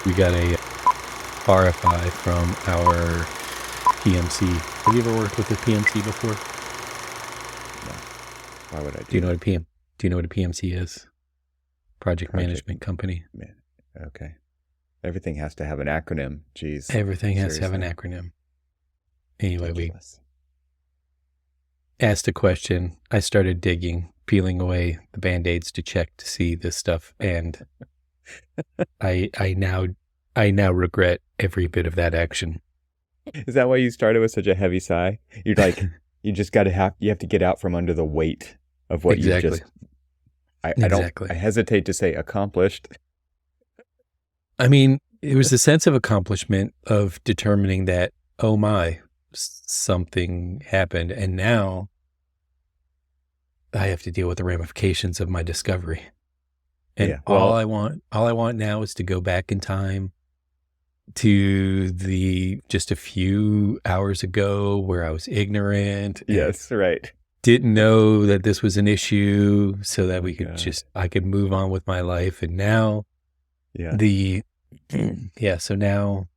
We got a RFI from our PMC. Have you ever worked with a PMC before? No. Why would I Do you do know that? what a PM? Do you know what a PMC is? Project Project management company. man. Okay. Everything has to have an acronym. Jeez. Everything has to have an Seriously. acronym. Anyway, we Ridiculous. asked a question. I started digging, peeling away the Band-Aids to check to see this stuff, and I now regret every bit of that action. Is that why you started with such a heavy sigh? You're like, you just you have to get out from under the weight of what you've Exactly. just, I Exactly. I hesitate to say accomplished. I mean, it was a sense of accomplishment of determining that, oh my, something happened, and now I have to deal with the ramifications of my discovery. And Yeah. all Well, I want now is to go back in time to just a few hours ago where I was ignorant and yes, right. didn't know that this was an issue, so that Oh God. I could move on with my life. And now Yeah. so now,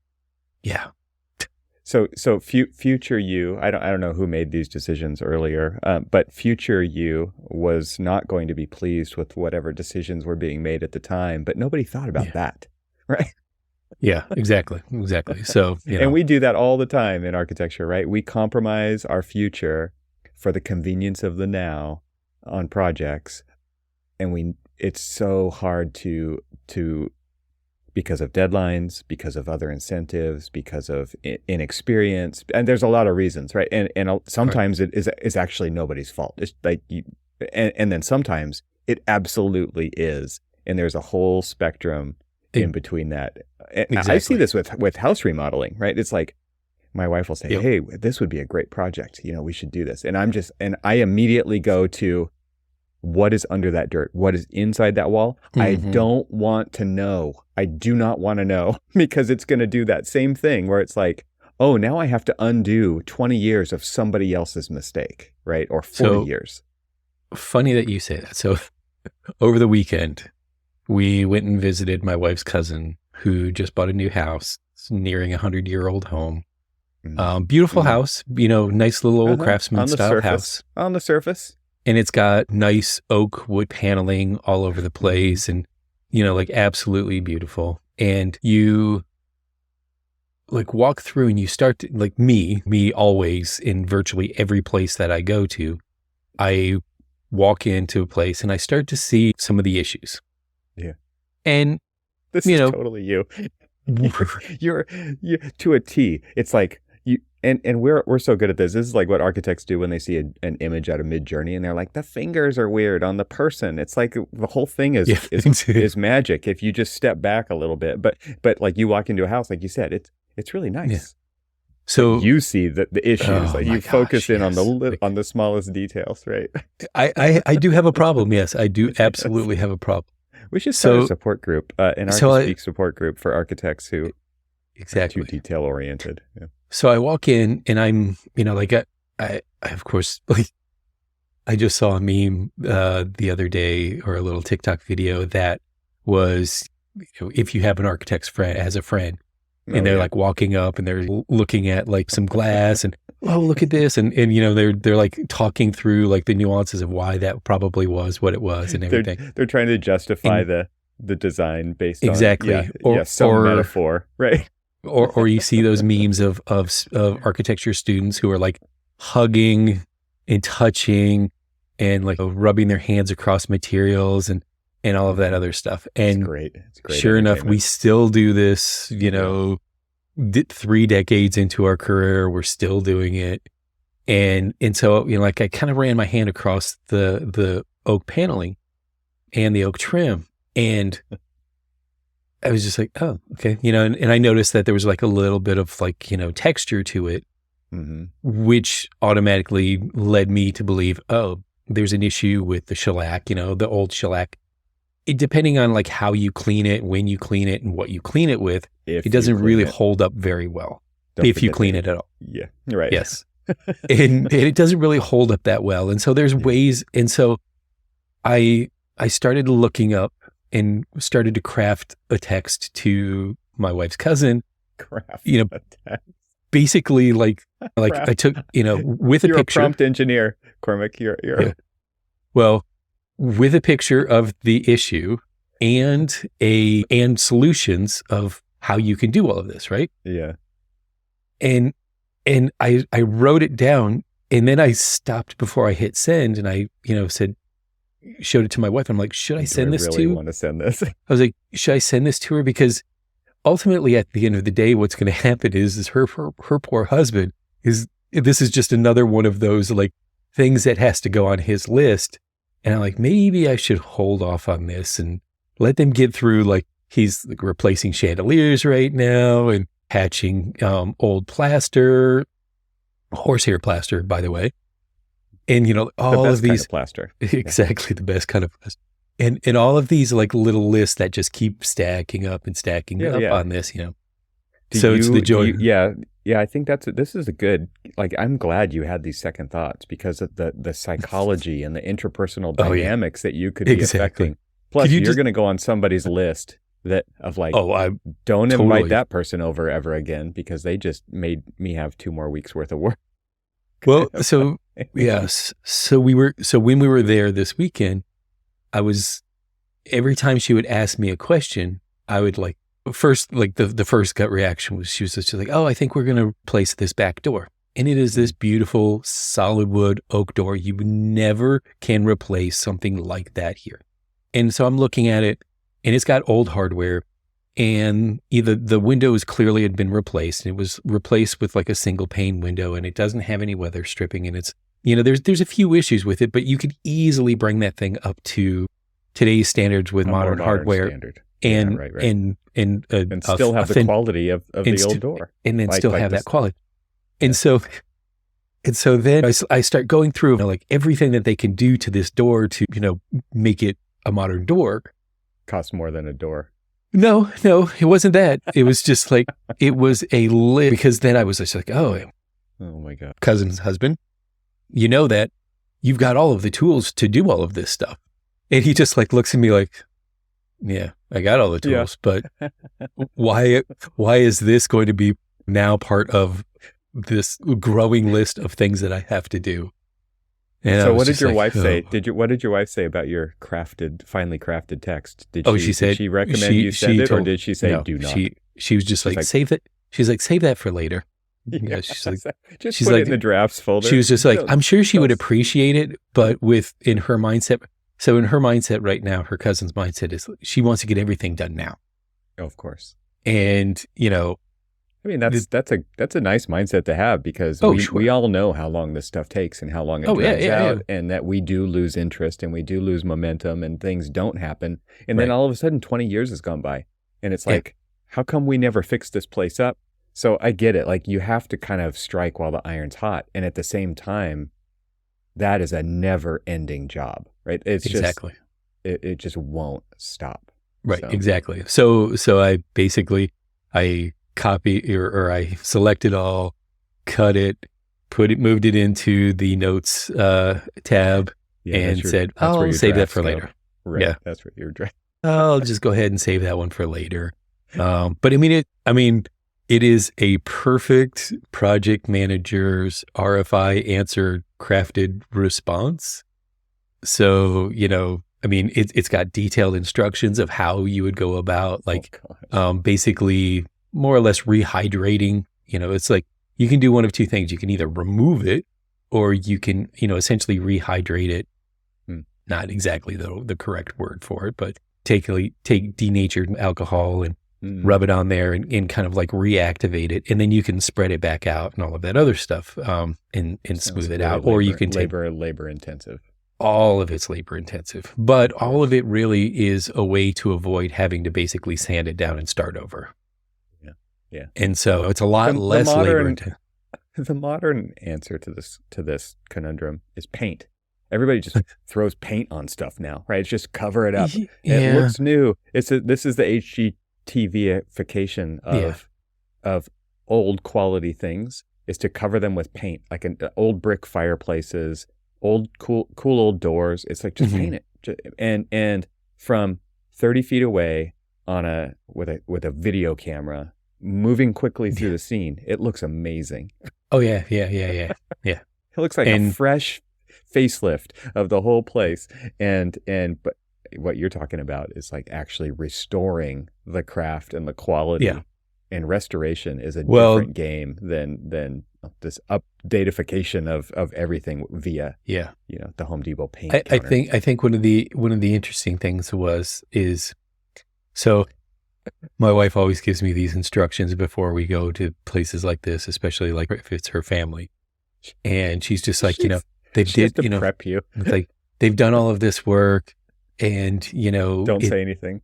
yeah. So future you, I don't know who made these decisions earlier, but future you was not going to be pleased with whatever decisions were being made at the time, but nobody thought about Yeah. that, right? Yeah, exactly. So, And we do that all the time in architecture, right? We compromise our future for the convenience of the now on projects, and it's so hard to because of deadlines, because of other incentives, because of inexperience, and there's a lot of reasons, right? And sometimes it is actually nobody's fault. It's like and then sometimes it absolutely is, and there's a whole spectrum in between that. And I see Exactly. this with house remodeling, right? It's like my wife will say, Yep. "Hey, this would be a great project. We should do this," and I immediately go to, what is under that dirt? What is inside that wall? I Mhm. don't want to know. I do not want to know because it's going to do that same thing where it's like, oh, now I have to undo 20 years of somebody else's mistake, right? Or 40 So years. funny that you say that. So over the weekend, we went and visited my wife's cousin who just bought a new house. It's nearing a 100-year-old home. Beautiful Mhm. house, nice little old craftsman On the style surface. house. On the surface. And it's got nice oak wood paneling all over the place, and, like absolutely beautiful. And you like walk through and you start to, like me always in virtually every place that I go to, I walk into a place and I start to see some of the issues. Yeah. And, This is totally you. You're to a T. It's like and we're so good at this. This is like what architects do when they see an image out of Midjourney, and they're like, the fingers are weird on the person. It's like the whole thing is magic if you just step back a little bit. But like you walk into a house, like you said, it's really nice. Yeah. So So you see the issues. Oh Like my you focus gosh, in on yes. on the smallest details, right? I do have a problem. Yes, I do absolutely have a problem. We should start a So, support group, an so Archispeak support group for architects who are too exactly. detail oriented. Yeah. So I walk in and I'm, I of course, like I just saw a meme the other day, or a little TikTok video that was, if you have an architect's friend as a friend, and Oh, they're yeah. like walking up and they're looking at like some glass and, oh, look at this, and they're like talking through like the nuances of why that probably was what it was and everything. They're trying to justify And the design based exactly, on some metaphor, right? or you see those memes of architecture students who are like hugging and touching and like rubbing their hands across materials and all of that other stuff. And It's great. It's great. sure enough, we still do this, 3 decades into our career, we're still doing it. And so, like I kind of ran my hand across the oak paneling and the oak trim, and I was just like, oh, okay. And I noticed that there was like a little bit of like, texture to it, which automatically led me to believe, oh, there's an issue with the shellac, the old shellac. Depending on like how you clean it, when you clean it, and what you clean it with, it doesn't really hold up very well. If you clean it at all. Yeah. Right. Yes. and it doesn't really hold up that well. And so there's ways. And so I started looking up and started to craft a text to my wife's cousin, Craft you know, a text. basically like Craft. I took, with a You're picture. a prompt engineer, Cormac. You're Yeah. Well, with a picture of the issue and solutions of how you can do all of this, right? Yeah. And I wrote it down, and then I stopped before I hit send, and I, showed it to my wife. I'm like, should I send this really to? want to send this? I was like, should I send this to her? Because ultimately, at the end of the day, what's going to happen is her poor husband this is just another one of those like things that has to go on his list. And I'm like, maybe I should hold off on this and let them get through. Like, he's like replacing chandeliers right now and patching old plaster, horsehair plaster, by the way. And, all of these kind of plaster. Exactly, the best kind of plaster. And all of these like little lists that just keep stacking up and stacking up on this, it's the joy. Yeah, I think this is a good, like, I'm glad you had these second thoughts because of the psychology and the interpersonal dynamics that you could be affecting. Plus, you're going to go on somebody's list of like, don't invite that person over ever again because they just made me have 2 more weeks worth of work. Well, so yes. So when we were there this weekend, every time she would ask me a question, I would like, first, like the first gut reaction was, she was just like, oh, I think we're going to replace this back door. And it is this beautiful solid wood oak door. You never can replace something like that here. And so I'm looking at it, and it's got old hardware, and either the windows clearly had been replaced, and it was replaced with like a single pane window, and it doesn't have any weather stripping, and it's, there's a few issues with it, but you could easily bring that thing up to today's standards with modern hardware standard. And and still have the quality of the old door, and then still have that quality. And so then I start going through like everything that they can do to this door to make it a modern door. Costs more than a door. No, it wasn't that. It was just like, it was a list, because then I was just like, oh my God, cousin's husband, that you've got all of the tools to do all of this stuff. And he just like looks at me like, yeah, I got all the tools, but why is this going to be now part of this growing list of things that I have to do? And so what did your wife say? What did your wife say about your finally crafted text? Did she recommend you send it, or did she say do not? She was just like, save it. She's like, save that for later. Yeah, she's like, just put it in the drafts folder. She was just like, I'm sure she would appreciate it, but in her mindset. So in her mindset right now, her cousin's mindset is she wants to get everything done now. Oh, of course. And, I mean, that's a nice mindset to have, because we all know how long this stuff takes and how long it drags out, and that we do lose interest and we do lose momentum and things don't happen. And then all of a sudden 20 years has gone by, and it's like, how come we never fixed this place up? So I get it. Like, you have to kind of strike while the iron's hot. And at the same time, that is a never ending job, right? It's exactly. It just won't stop. Right. So. Exactly. So I basically, I copy or I selected all, cut it, moved it into the notes tab, and said, I'll save that for later. Right. Yeah. That's what you're drafting. I'll just go ahead and save that one for later. But it is a perfect project manager's RFI answer crafted response. So, it's got detailed instructions of how you would go about basically more or less rehydrating. It's like, you can do one of two things. You can either remove it, or you can, essentially rehydrate it. Not exactly the correct word for it, but take denatured alcohol and rub it on there and kind of like reactivate it. And then you can spread it back out and all of that other stuff and smooth it out. Or you can take labor intensive. All of it's labor intensive, but all of it really is a way to avoid having to basically sand it down and start over. Yeah. And so it's a lot less labor intensive. The modern answer to this conundrum is paint. Everybody just throws paint on stuff now, right? It's just cover it up. It looks new. This is the HGTV-ification of old quality things, is to cover them with paint, like old brick fireplaces, old cool old doors. It's like, just paint it. And from 30 feet away, with a video camera moving quickly through the scene, it looks amazing. Oh yeah. It looks like a fresh facelift of the whole place. But what you're talking about is like actually restoring the craft and the quality. Yeah. And restoration is a different game than this updatification of everything via the Home Depot paint counter. I think one of the interesting things is so my wife always gives me these instructions before we go to places like this, especially like if it's her family, and she's just like, prep you. It's like they've done all of this work, and don't say anything.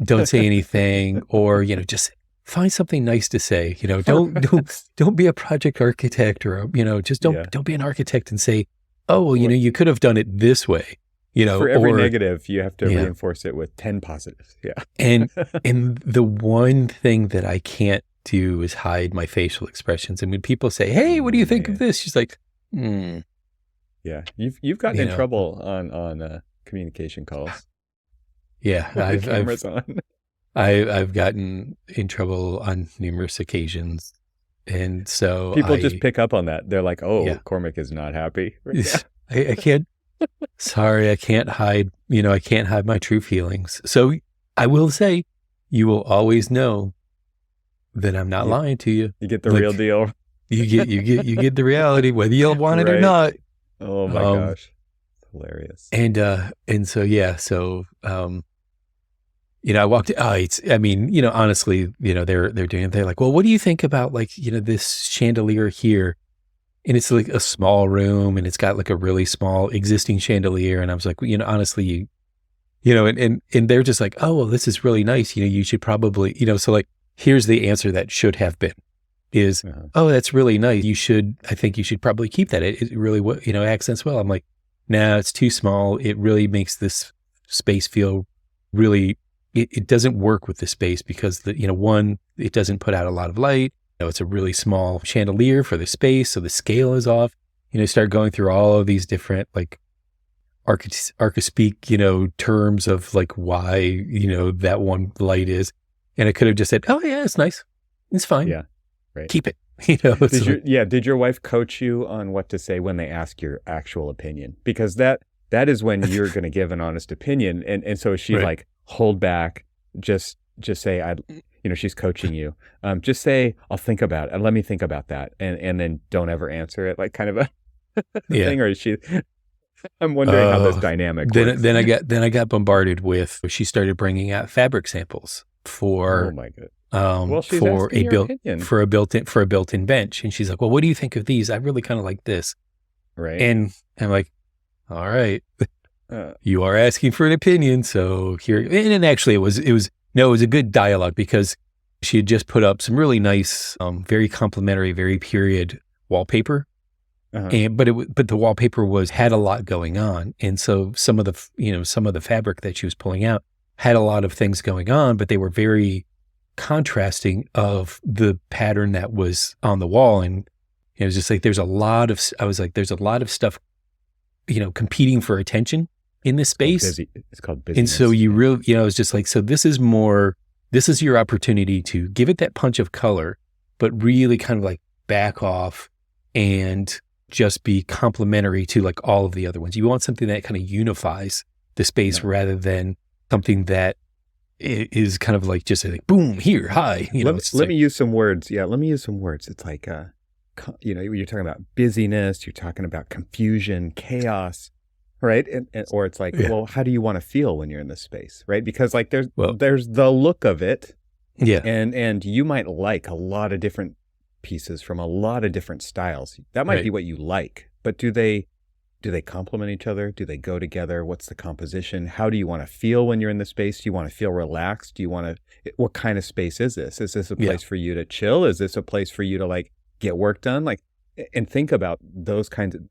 Don't say anything, or just find something nice to say. Don't be a project architect, or just don't be an architect and say, oh well, you could have done it this way. For every negative, you have to reinforce it with 10 positives. Yeah. and the one thing that I can't do is hide my facial expressions. And when people say, "Hey, what do you think of this?" She's like, Yeah, you've gotten in trouble on communication calls. Yeah, with the cameras on. I've gotten in trouble on numerous occasions, and so people just pick up on that. They're like, "Oh, Cormac is not happy." I can't. Sorry, I can't hide. I can't hide my true feelings. So I will say, you will always know that I'm not lying to you. You get the real deal. You get the reality, whether you want it or not. Oh my gosh, hilarious. And so I walked. Honestly, they're doing it. They're like, well, what do you think about this chandelier here? And it's like a small room, and it's got like a really small existing chandelier. And I was like, honestly, and they're just like, oh, well, this is really nice. You should probably, so like, here's the answer that should have been is, oh, that's really nice. I think you should probably keep that. It really, accents well. I'm like, nah, it's too small. It really makes this space feel really, it doesn't work with the space because one, it doesn't put out a lot of light. It's a really small chandelier for the space, so the scale is off. Start going through all of these different like Archispeak, terms of like why, that one light is. And I could have just said, oh yeah, it's nice. It's fine. Yeah. Right. Keep it. Did your wife coach you on what to say when they ask your actual opinion? Because that is when you're going to give an honest opinion. And so she like, hold back, just say, she's coaching you. Just say, I'll think about it. And let me think about that. And then don't ever answer it, like kind of a thing. Or is she, I'm wondering how this dynamic works. Then I got bombarded with, she started bringing out fabric samples for, oh my God. She's for a opinion. built-in bench. And she's like, well, what do you think of these? I really kind of like this. Right. And I'm like, all right, you are asking for an opinion. So here, and actually it was a good dialogue because she had just put up some really nice, very complimentary, very period wallpaper. But the wallpaper had a lot going on. And so some of the fabric that she was pulling out had a lot of things going on, but they were very contrasting of the pattern that was on the wall. And it was just like, there's a lot of stuff, competing for attention in this space. It's called busyness. And so you really, it's just like, so this is your opportunity to give it that punch of color, but really kind of like back off and just be complementary to like all of the other ones. You want something that kind of unifies the space rather than something that is kind of like just like, boom, here, hi. Let me use some words. Yeah, let me use some words. It's like, you're talking about busyness, you're talking about confusion, chaos, right? Or it's like, well, how do you want to feel when you're in this space, right? Because like there's the look of it, and you might like a lot of different pieces from a lot of different styles. That might be what you like, but do they complement each other? Do they go together? What's the composition? How do you want to feel when you're in the space? Do you want to feel relaxed? What kind of space is this? Is this a place for you to chill? Is this a place for you to like get work done? Like, and think about those kinds of,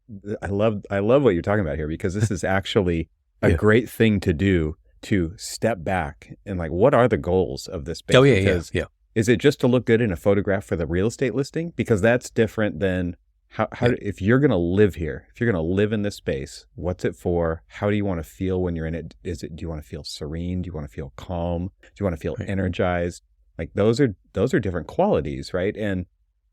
I love what you're talking about here, because this is actually a great thing to do, to step back and like, what are the goals of this space? Is it just to look good in a photograph for the real estate listing? Because that's different than how if you're going to live here, if you're going to live in this space, what's it for? How do you want to feel when you're in it? Do you want to feel serene? Do you want to feel calm? Do you want to feel energized? Like those are different qualities, right? And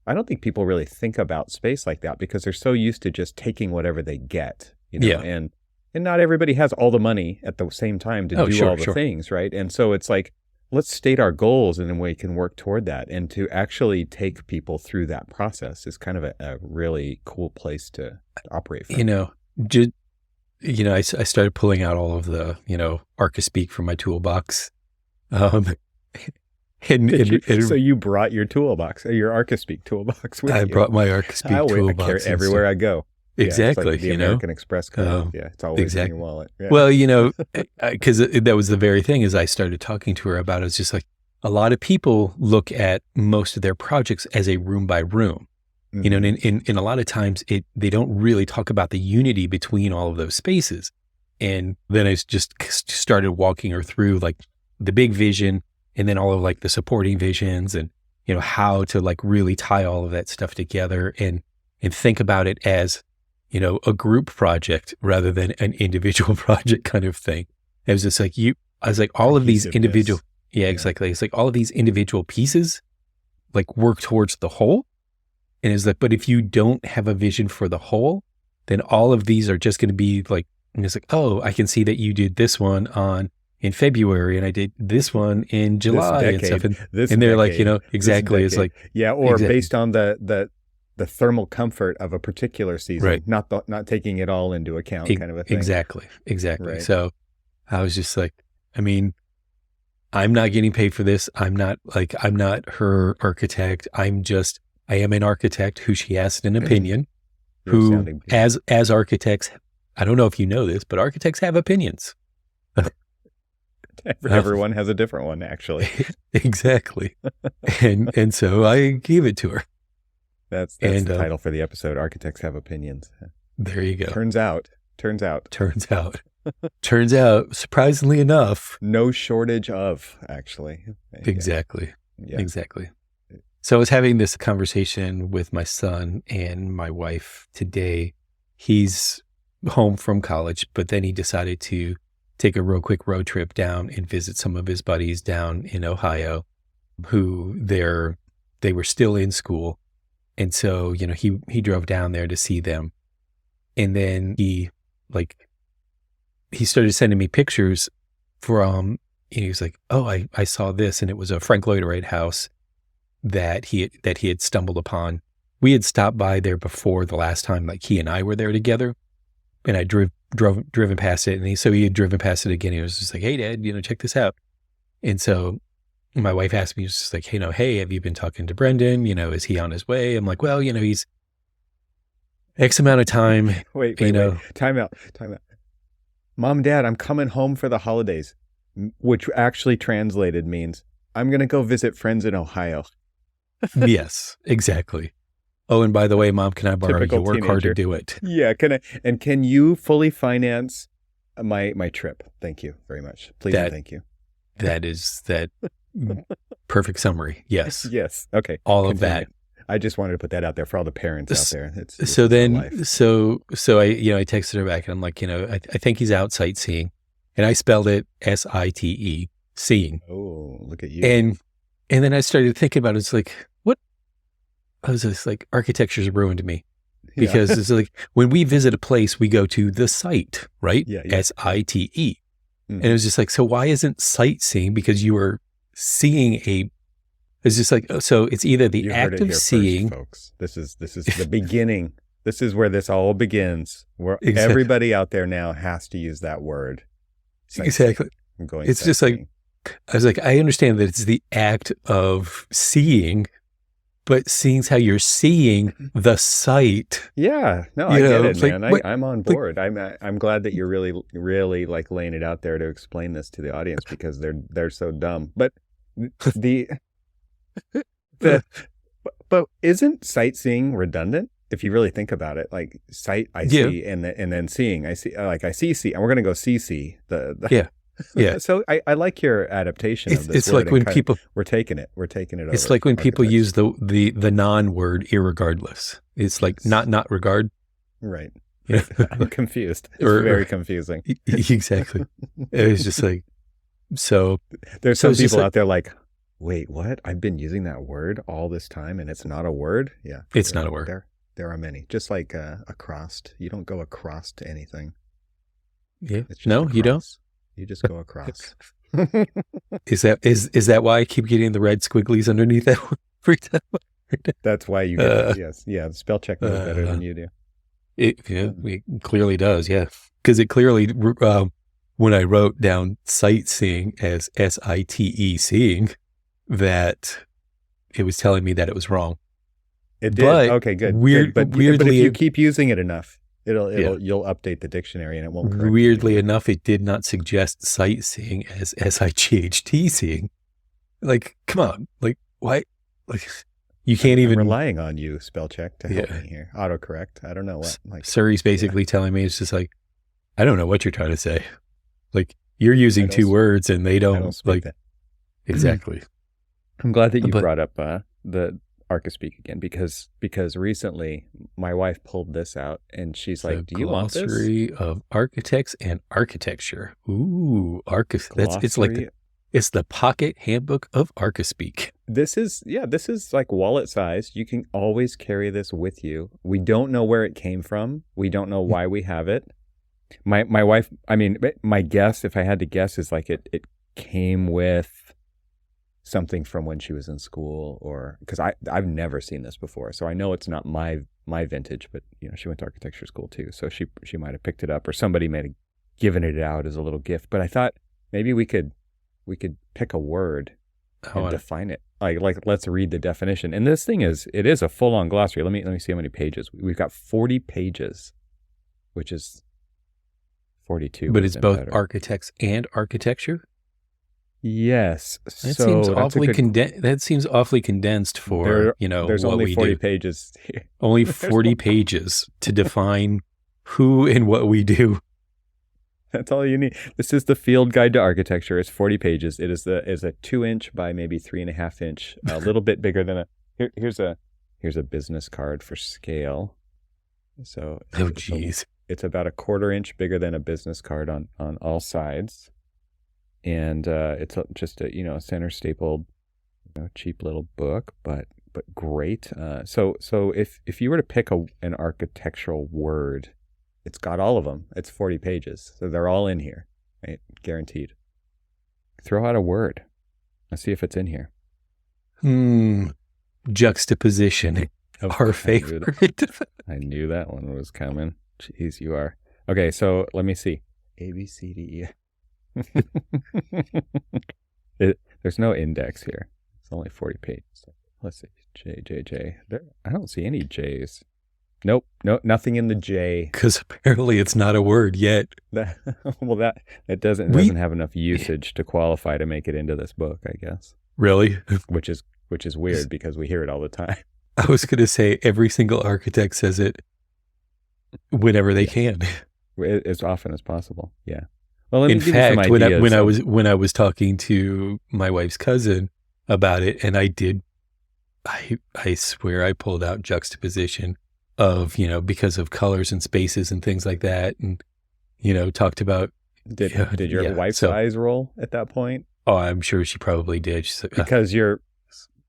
I don't think people really think about space like that because they're so used to just taking whatever they get, and not everybody has all the money at the same time to do all the things, right? And so it's like, let's state our goals and then we can work toward that. And to actually take people through that process is kind of a really cool place to operate from. I started pulling out all of the, Archispeak from my toolbox. So you brought your toolbox, your Archispeak toolbox with you. I brought my Archispeak toolbox. I carry it everywhere I go. Exactly. It's like the American Express card. It's always in your wallet. Yeah. Well, because that was the very thing as I started talking to her about, it's just like a lot of people look at most of their projects as a room by room, and in a lot of times they don't really talk about the unity between all of those spaces. And then I just started walking her through like the big vision and then all of like the supporting visions and, how to like really tie all of that stuff together and think about it as, a group project rather than an individual project kind of thing. It was just like all of these individual, exactly. It's like all of these individual pieces like work towards the whole. And it's like, but if you don't have a vision for the whole, then all of these are just going to be like, and it's like, oh, I can see that you did this one in February and I did this one in July and stuff. And they're like, exactly. It's like, based on the thermal comfort of a particular season, right. Not taking it all into account kind of a thing. Exactly. Right. So I was just like, I'm not getting paid for this. I'm not her architect. I am an architect who she asked an opinion, who as architects, I don't know if you know this, but architects have opinions. Everyone has a different one, actually. Exactly. And so I gave it to her. That's the title for the episode. Architects have opinions. There you go. Turns out. Turns out, surprisingly enough. No shortage of, actually. Exactly. Yeah. Exactly. So I was having this conversation with my son and my wife today. He's home from college, but then he decided to take a real quick road trip down and visit some of his buddies down in Ohio who they were still in school. And so, he drove down there to see them. And then he started sending me pictures from, he was like, oh, I saw this. And it was a Frank Lloyd Wright house that he had stumbled upon. We had stopped by there before the last time, like he and I were there together. And I driven past it. And he had driven past it again. He was just like, hey, Dad, check this out. And so my wife asked me, just like, hey, have you been talking to Brendan? Is he on his way? I'm like, well, he's X amount of time. Wait. Time out. Mom, Dad, I'm coming home for the holidays, which actually translated means I'm going to go visit friends in Ohio. Yes, exactly. Oh, and by the way, Mom, can I borrow your work card to do it? Yeah, can you fully finance my trip? Thank you very much. Please and thank you. That is that perfect summary. Yes. Yes. Okay. All of that. I just wanted to put that out there for all the parents out there. So I texted her back and I'm like, I think he's out sightseeing, and I spelled it SITE, seeing. Oh, look at you. And then I started thinking about it. It's like, what? I was just like, architecture's ruined me. Because it's like, when we visit a place, we go to the site, right? Yeah. SITE. Mm-hmm. And it was just like, so why isn't sightseeing? Because you were seeing it's just like, so it's either the act of seeing. First, folks. This is the beginning. This is where this all begins. Where everybody out there now has to use that word. Exactly. It's just like, I was like, I understand that it's the act of seeing, but seeing how you're seeing the site. Yeah, no, I get it, man. I'm on board. I'm glad that you're really, really like laying it out there to explain this to the audience because they're so dumb. But but isn't sightseeing redundant if you really think about it? Like sight, I see, and then seeing, I see. Like I see, and we're gonna go see. Yeah. So I like your adaptation of this It's word. like when people, We're taking it over. it's like when people Architects. use the non-word irregardless. It's like Yes. not regard. Right. You know, I'm confused. It's or very confusing. exactly. It was just like, so There's so some it's just people like, out there like, wait, what? I've been using that word all this time and it's not a word? Yeah. it's not a word. There are many. Just like across. You don't go across to anything. Yeah. It's just No, you don't. across. You just go across. Is that why I keep getting the red squigglies underneath that one every time? That's why you get it. Yes. Yeah. The spell check knows better than you do. It clearly does, yeah. Because it clearly, when I wrote down sightseeing as SITE seeing, that it was telling me that it was wrong. It did. But Okay, good. Weirdly, But if you keep using it enough, you'll update the dictionary and it won't correct weirdly you. enough, it did not suggest sightseeing as SIGHT seeing. Like, come on, like why? Like, you can't I'm even relying on you, spell check, to help me here. Autocorrect. I don't know what. Like Surrey's basically telling me, it's just like, I don't know what you're trying to say. Like, you're using two words and they don't like that. Exactly. I'm glad that you brought up the Archispeak again because recently my wife pulled this out and she's like, "Do you want this?" Glossary of architects and architecture. Ooh, it's the pocket handbook of Archispeak. This is like wallet size. You can always carry this with you. We don't know where it came from. We don't know why we have it. My wife, I mean, my guess, if I had to guess, is like it came with something from when she was in school, or because I've never seen this before, so I know it's not my vintage. But she went to architecture school too, so she might have picked it up, or somebody might have given it out as a little gift. But I thought maybe we could pick a word and define it. Like let's read the definition. And this thing is a full-on glossary. Let me see how many pages. We've got 40 pages, which is 42. But it's both architects and architecture? Yes. That seems awfully that seems awfully condensed for, there's what only we 40 do. pages here. Only 40 pages to define who and what we do. That's all you need. This is the Field Guide to Architecture. It's 40 pages. It is a 2-inch by maybe 3.5 inch, a little bit bigger than here's a business card for scale. So geez. It's about a 1/4 inch bigger than a business card on all sides. And it's just a center stapled, cheap little book, but great. So if you were to pick an architectural word, it's got all of them. It's 40 pages, so they're all in here, right? Guaranteed. Throw out a word. Let's see if it's in here. Juxtaposition. Our favorite. I knew that one was coming. Jeez, you are. Okay, so let me see. A, B, C, D, E. There's no index here. It's only 40 pages. Let's see. J. I don't see any J's. Nope. Nothing in the J. Because apparently it's not a word yet. That doesn't have enough usage to qualify to make it into this book, I guess. Really? Which is weird because we hear it all the time. I was going to say every single architect says it whenever they can. As often as possible. Yeah. Well, let me give you some ideas. when I was talking to my wife's cousin about it, and I swear I pulled out juxtaposition of, because of colors and spaces and things like that, and talked about. Did your wife's eyes roll at that point? Oh, I'm sure she probably did. Because you're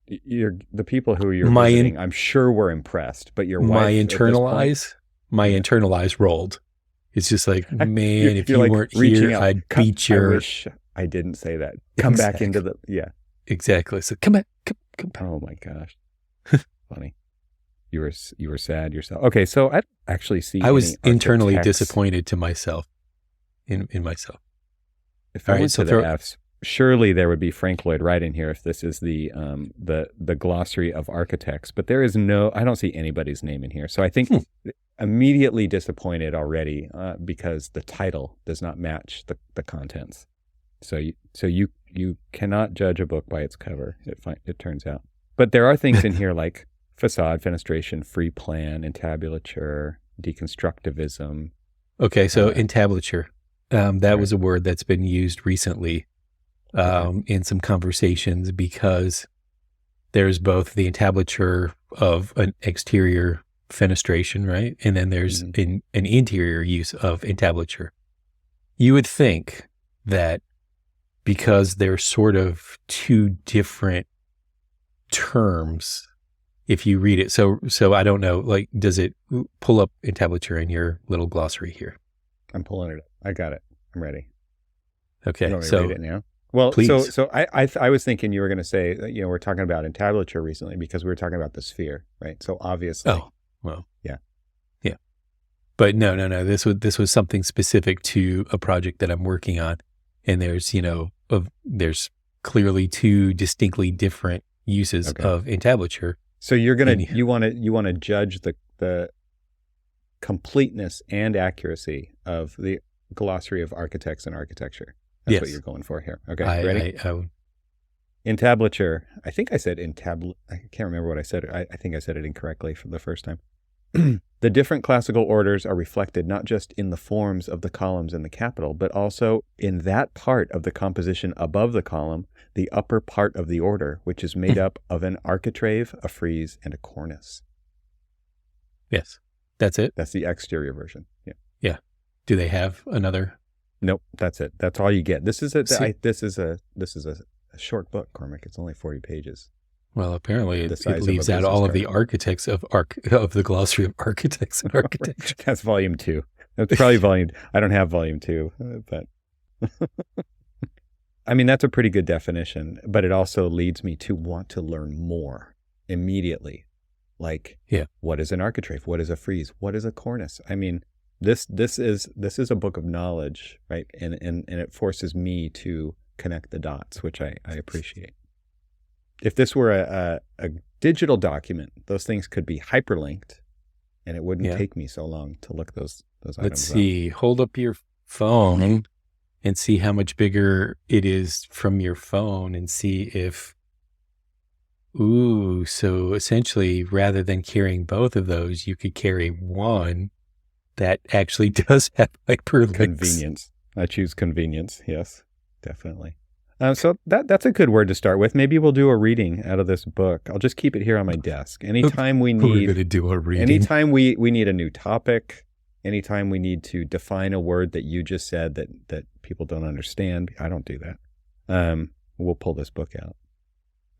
the people who you're visiting, I'm sure were impressed, but your wife, my internal eyes rolled. It's just like, man, if you weren't here, I'd beat your. I wish I didn't say that. Come back into the Exactly. So come back. Come back. Oh my gosh, funny. You were sad yourself. Okay, so I actually see. I was internally disappointed to myself. In myself. If I went to the F's, surely there would be Frank Lloyd Wright in here if this is the glossary of architects. But there is I don't see anybody's name in here. So I think immediately disappointed already because the title does not match the contents. So you cannot judge a book by its cover. It turns out. But there are things in here like facade, fenestration, free plan, entablature, deconstructivism. Okay, so entablature. That Right. was a word that's been used recently in some conversations, because there's both the entablature of an exterior fenestration, right? And then there's Hmm. an interior use of entablature. You would think that because they're sort of two different terms, if you read it. So I don't know, like, does it pull up entablature in your little glossary here? I'm pulling it up. I got it. I'm ready. You Okay, want me to read so it now? Well, please. I was thinking you were going to say that, we're talking about entablature recently because we were talking about the sphere, right? So obviously, Oh, well, yeah. yeah. But no. This was something specific to a project that I'm working on, and there's clearly two distinctly different uses Okay. of entablature. So And you want to judge the completeness and accuracy of the glossary of architects and architecture. That's what yes, you're going for here. Okay, I, ready? I Entablature. I think I said I can't remember what I said. I think I said it incorrectly for the first time. The different classical orders are reflected not just in the forms of the columns in the capital, but also in that part of the composition above the column, the upper part of the order, which is made up of an architrave, a frieze, and a cornice. yes, that's it. That's the exterior version. Yeah. Yeah. Do they have another? Nope, that's it. That's all you get. This is See, this is a short book, Cormac. It's only 40 pages. well, apparently The it size of a leaves out business all of the card. architects of the glossary of architects and architecture. That's volume 2. That's probably volume. I don't have volume 2, but I mean, that's a pretty good definition, but it also leads me to want to learn more immediately. Like, Yeah. what is an architrave? What is a frieze? What is a cornice? I mean, this is a book of knowledge, right? And it forces me to connect the dots, which I appreciate. If this were a digital document, those things could be hyperlinked, and it wouldn't Yeah. take me so long to look those items Let's see. Hold up your phone and see how much bigger it is from your phone, and see if. Ooh, so essentially, rather than carrying both of those, you could carry one that actually does have hyperlinks. Convenience. I choose convenience. Yes, definitely. So that's a good word to start with. Maybe we'll do a reading out of this book. I'll just keep it here on my desk. Anytime we We're going need, to do a reading. anytime we need a new topic, anytime we need to define a word that you just said that people don't understand, I don't do that. We'll pull this book out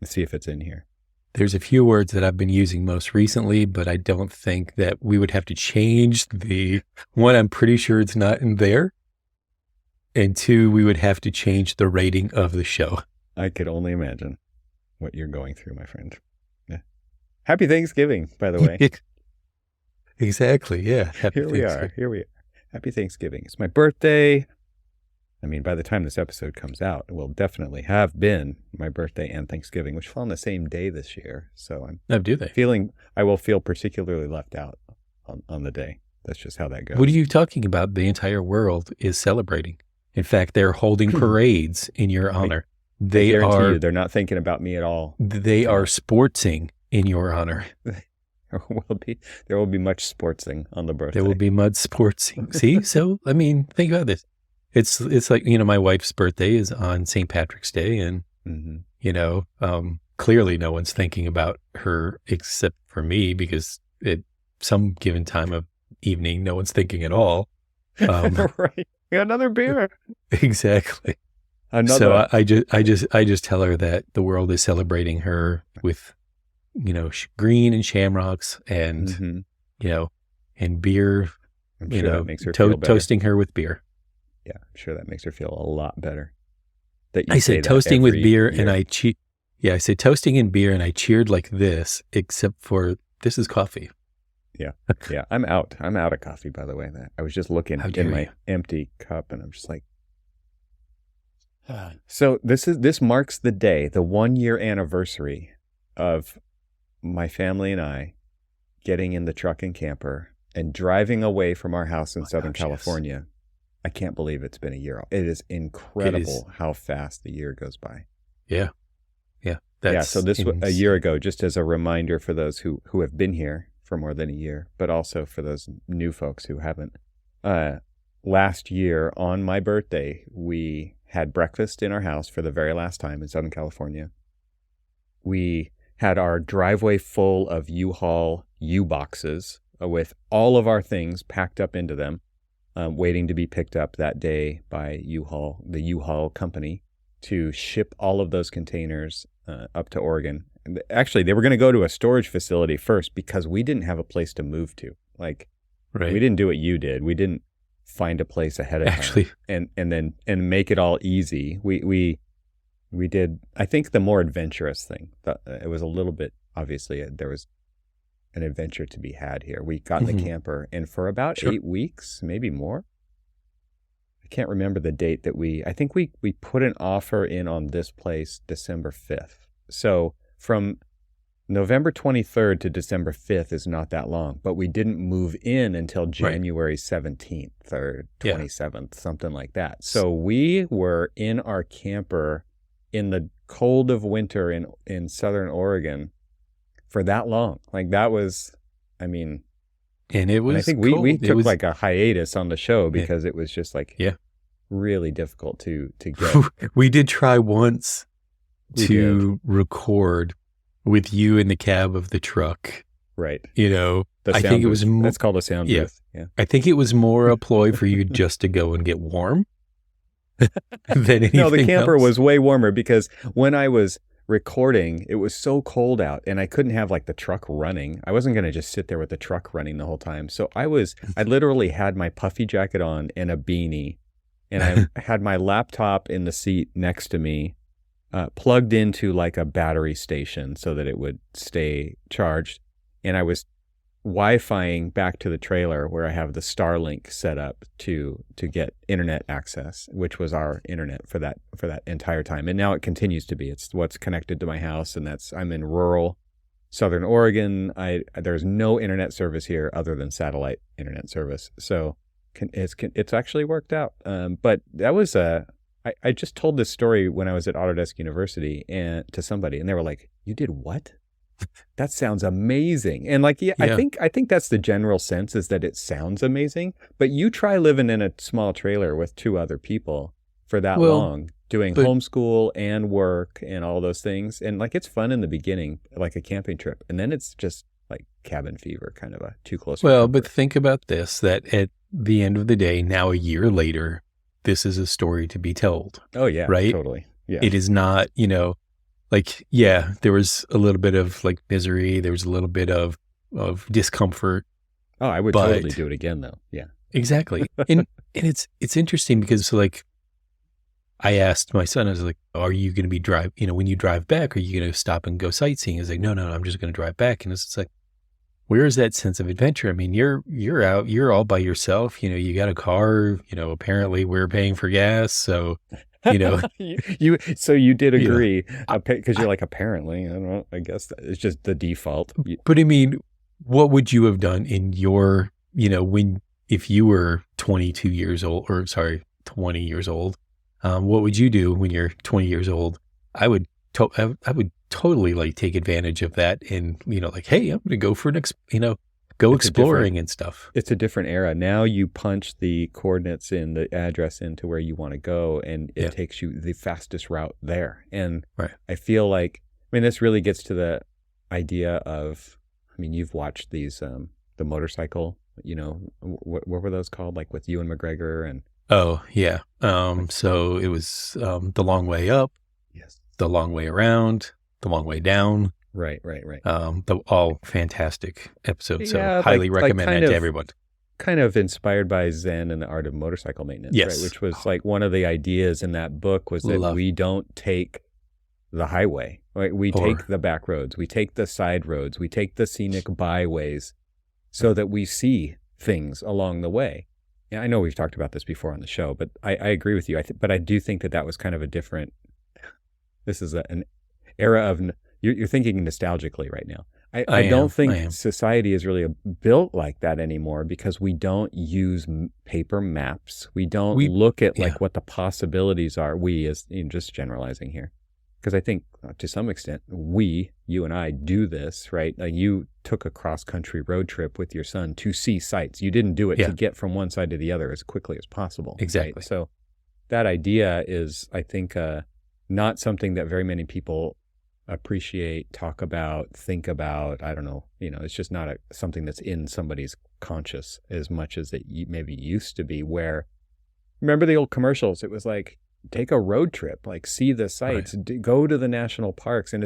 and see if it's in here. There's a few words that I've been using most recently, but I don't think that we would have to change the one. I'm pretty sure it's not in there. And two, we would have to change the rating of the show. I could only imagine what you're going through, my friend. Yeah. Happy Thanksgiving, by the way. Exactly. Yeah. Here we are. Happy Thanksgiving. It's my birthday. I mean, by the time this episode comes out, it will definitely have been my birthday and Thanksgiving, which fall on the same day this year. So I will feel particularly left out on the day. That's just how that goes. What are you talking about? The entire world is celebrating. In fact, they're holding parades in your honor. I guarantee you, they're not thinking about me at all. They are sportsing in your honor. There will be much sportsing on the birthday. There will be mud sportsing. See? So, I mean, think about this. It's like, my wife's birthday is on St. Patrick's Day, and, clearly no one's thinking about her except for me, because at some given time of evening, no one's thinking at all. Right. We got another beer. Exactly. Another. So I just tell her that the world is celebrating her with, green and shamrocks and, and beer, I'm sure that makes her feel better. toasting her with beer. Yeah, I'm sure that makes her feel a lot better. I said toasting with beer, and I said toasting in beer, and I cheered like this, except for this is coffee. Yeah. I'm out of coffee, by the way. I was just looking in my empty cup, and I'm just like. So this marks the day, the 1-year anniversary of my family and I getting in the truck and camper and driving away from our house in Southern California. Yes. I can't believe it's been a year. It is incredible how fast the year goes by. Yeah. So this was a year ago, just as a reminder for those who have been here for more than a year, but also for those new folks who haven't. last year on my birthday, we had breakfast in our house for the very last time in Southern California. We had our driveway full of U-Haul U-boxes with all of our things packed up into them, waiting to be picked up that day by U-Haul, the U-Haul company, to ship all of those containers up to Oregon. And actually, they were going to go to a storage facility first because we didn't have a place to move to. Like, Right. we didn't do what you did. We didn't find a place ahead of Actually, time and make it all easy. We did, I think, the more adventurous thing. It was a little bit, obviously, there was an adventure to be had here. We got in the camper, and for about 8 weeks, maybe more, I can't remember the date that I think we put an offer in on this place December 5th. So from November 23rd to December 5th is not that long, but we didn't move in until January 17th or 27th, something like that. So we were in our camper in the cold of winter in Southern Oregon for that long. Like, that was, I mean, and it was. And I think we took like a hiatus on the show because it was just like really difficult to get. We did try once to record with you in the cab of the truck. Right. You know, I think it was that's called a sound booth. Yeah. I think it was more a ploy for you just to go and get warm than anything No, the camper else. was way warmer because when I was recording, it was so cold out and I couldn't have like the truck running. I wasn't going to just sit there with the truck running the whole time. So I literally had my puffy jacket on and a beanie, and I had my laptop in the seat next to me, plugged into like a battery station so that it would stay charged. And I was Wi-Fiing back to the trailer where I have the Starlink set up to get internet access, which was our internet for that entire time. And now it continues to be. It's what's connected to my house, and I'm in rural Southern Oregon. There's no internet service here other than satellite internet service. So it's actually worked out. But that was I just told this story when I was at Autodesk University and to somebody, and they were like, "You did what? That sounds amazing." And like, I think that's the general sense, is that it sounds amazing. But you try living in a small trailer with 2 other people for that long, doing homeschool and work and all those things. And like, it's fun in the beginning, like a camping trip. And then it's just like cabin fever, kind of a too close. Well, but think about this, that at the end of the day, now a year later, this is a story to be told. Oh yeah. Right? Totally. Yeah. It is not, you know, like, yeah, there was a little bit of like misery. There was a little bit of discomfort. Oh, I would totally do it again though. Yeah, exactly. and it's interesting because, so like, I asked my son, I was like, are you going to be when you drive back, are you going to stop and go sightseeing? He's like, no, I'm just going to drive back. And it's like, where is that sense of adventure? I mean, you're out, you're all by yourself, you know, you got a car, you know, apparently we're paying for gas. So, you know, so you did agree, because you're like, apparently, I don't know, I guess it's just the default. But I mean, what would you have done in your, you know, if you were 20 years old, what would you do when you're 20 years old? I would totally like take advantage of that and, you know, like, hey, I'm going to go for go exploring and stuff. It's a different era. Now you punch the coordinates in, the address into where you want to go, and it takes you the fastest route there. And I feel like, I mean, this really gets to the idea of, I mean, you've watched these, the motorcycle, you know, what were those called? Like with Ewan McGregor and. Oh yeah. So it was, The Long Way Up. Yes. The Long Way Around, The Long Way Down. Right. All fantastic episodes. So highly recommend that to everyone. Kind of inspired by Zen and the Art of Motorcycle Maintenance, right? Which was like one of the ideas in that book was that we don't take the highway, right? We take the back roads, we take the side roads, we take the scenic byways so that we see things along the way. And I know we've talked about this before on the show, but I agree with you. But I do think that was kind of a different, this is an era of, you're thinking nostalgically right now. I don't think society is really built like that anymore because we don't use paper maps. We don't look at like what the possibilities are. We, as just generalizing here, because I think to some extent, you and I do this, right? You took a cross-country road trip with your son to see sites. You didn't do it to get from one side to the other as quickly as possible. Exactly. Right? So that idea is, I think, not something that very many people appreciate, talk about, think about. I don't know. It's just not something that's in somebody's conscious as much as it maybe used to be, where, remember the old commercials? It was like, take a road trip, like see the sites, go to the national parks. And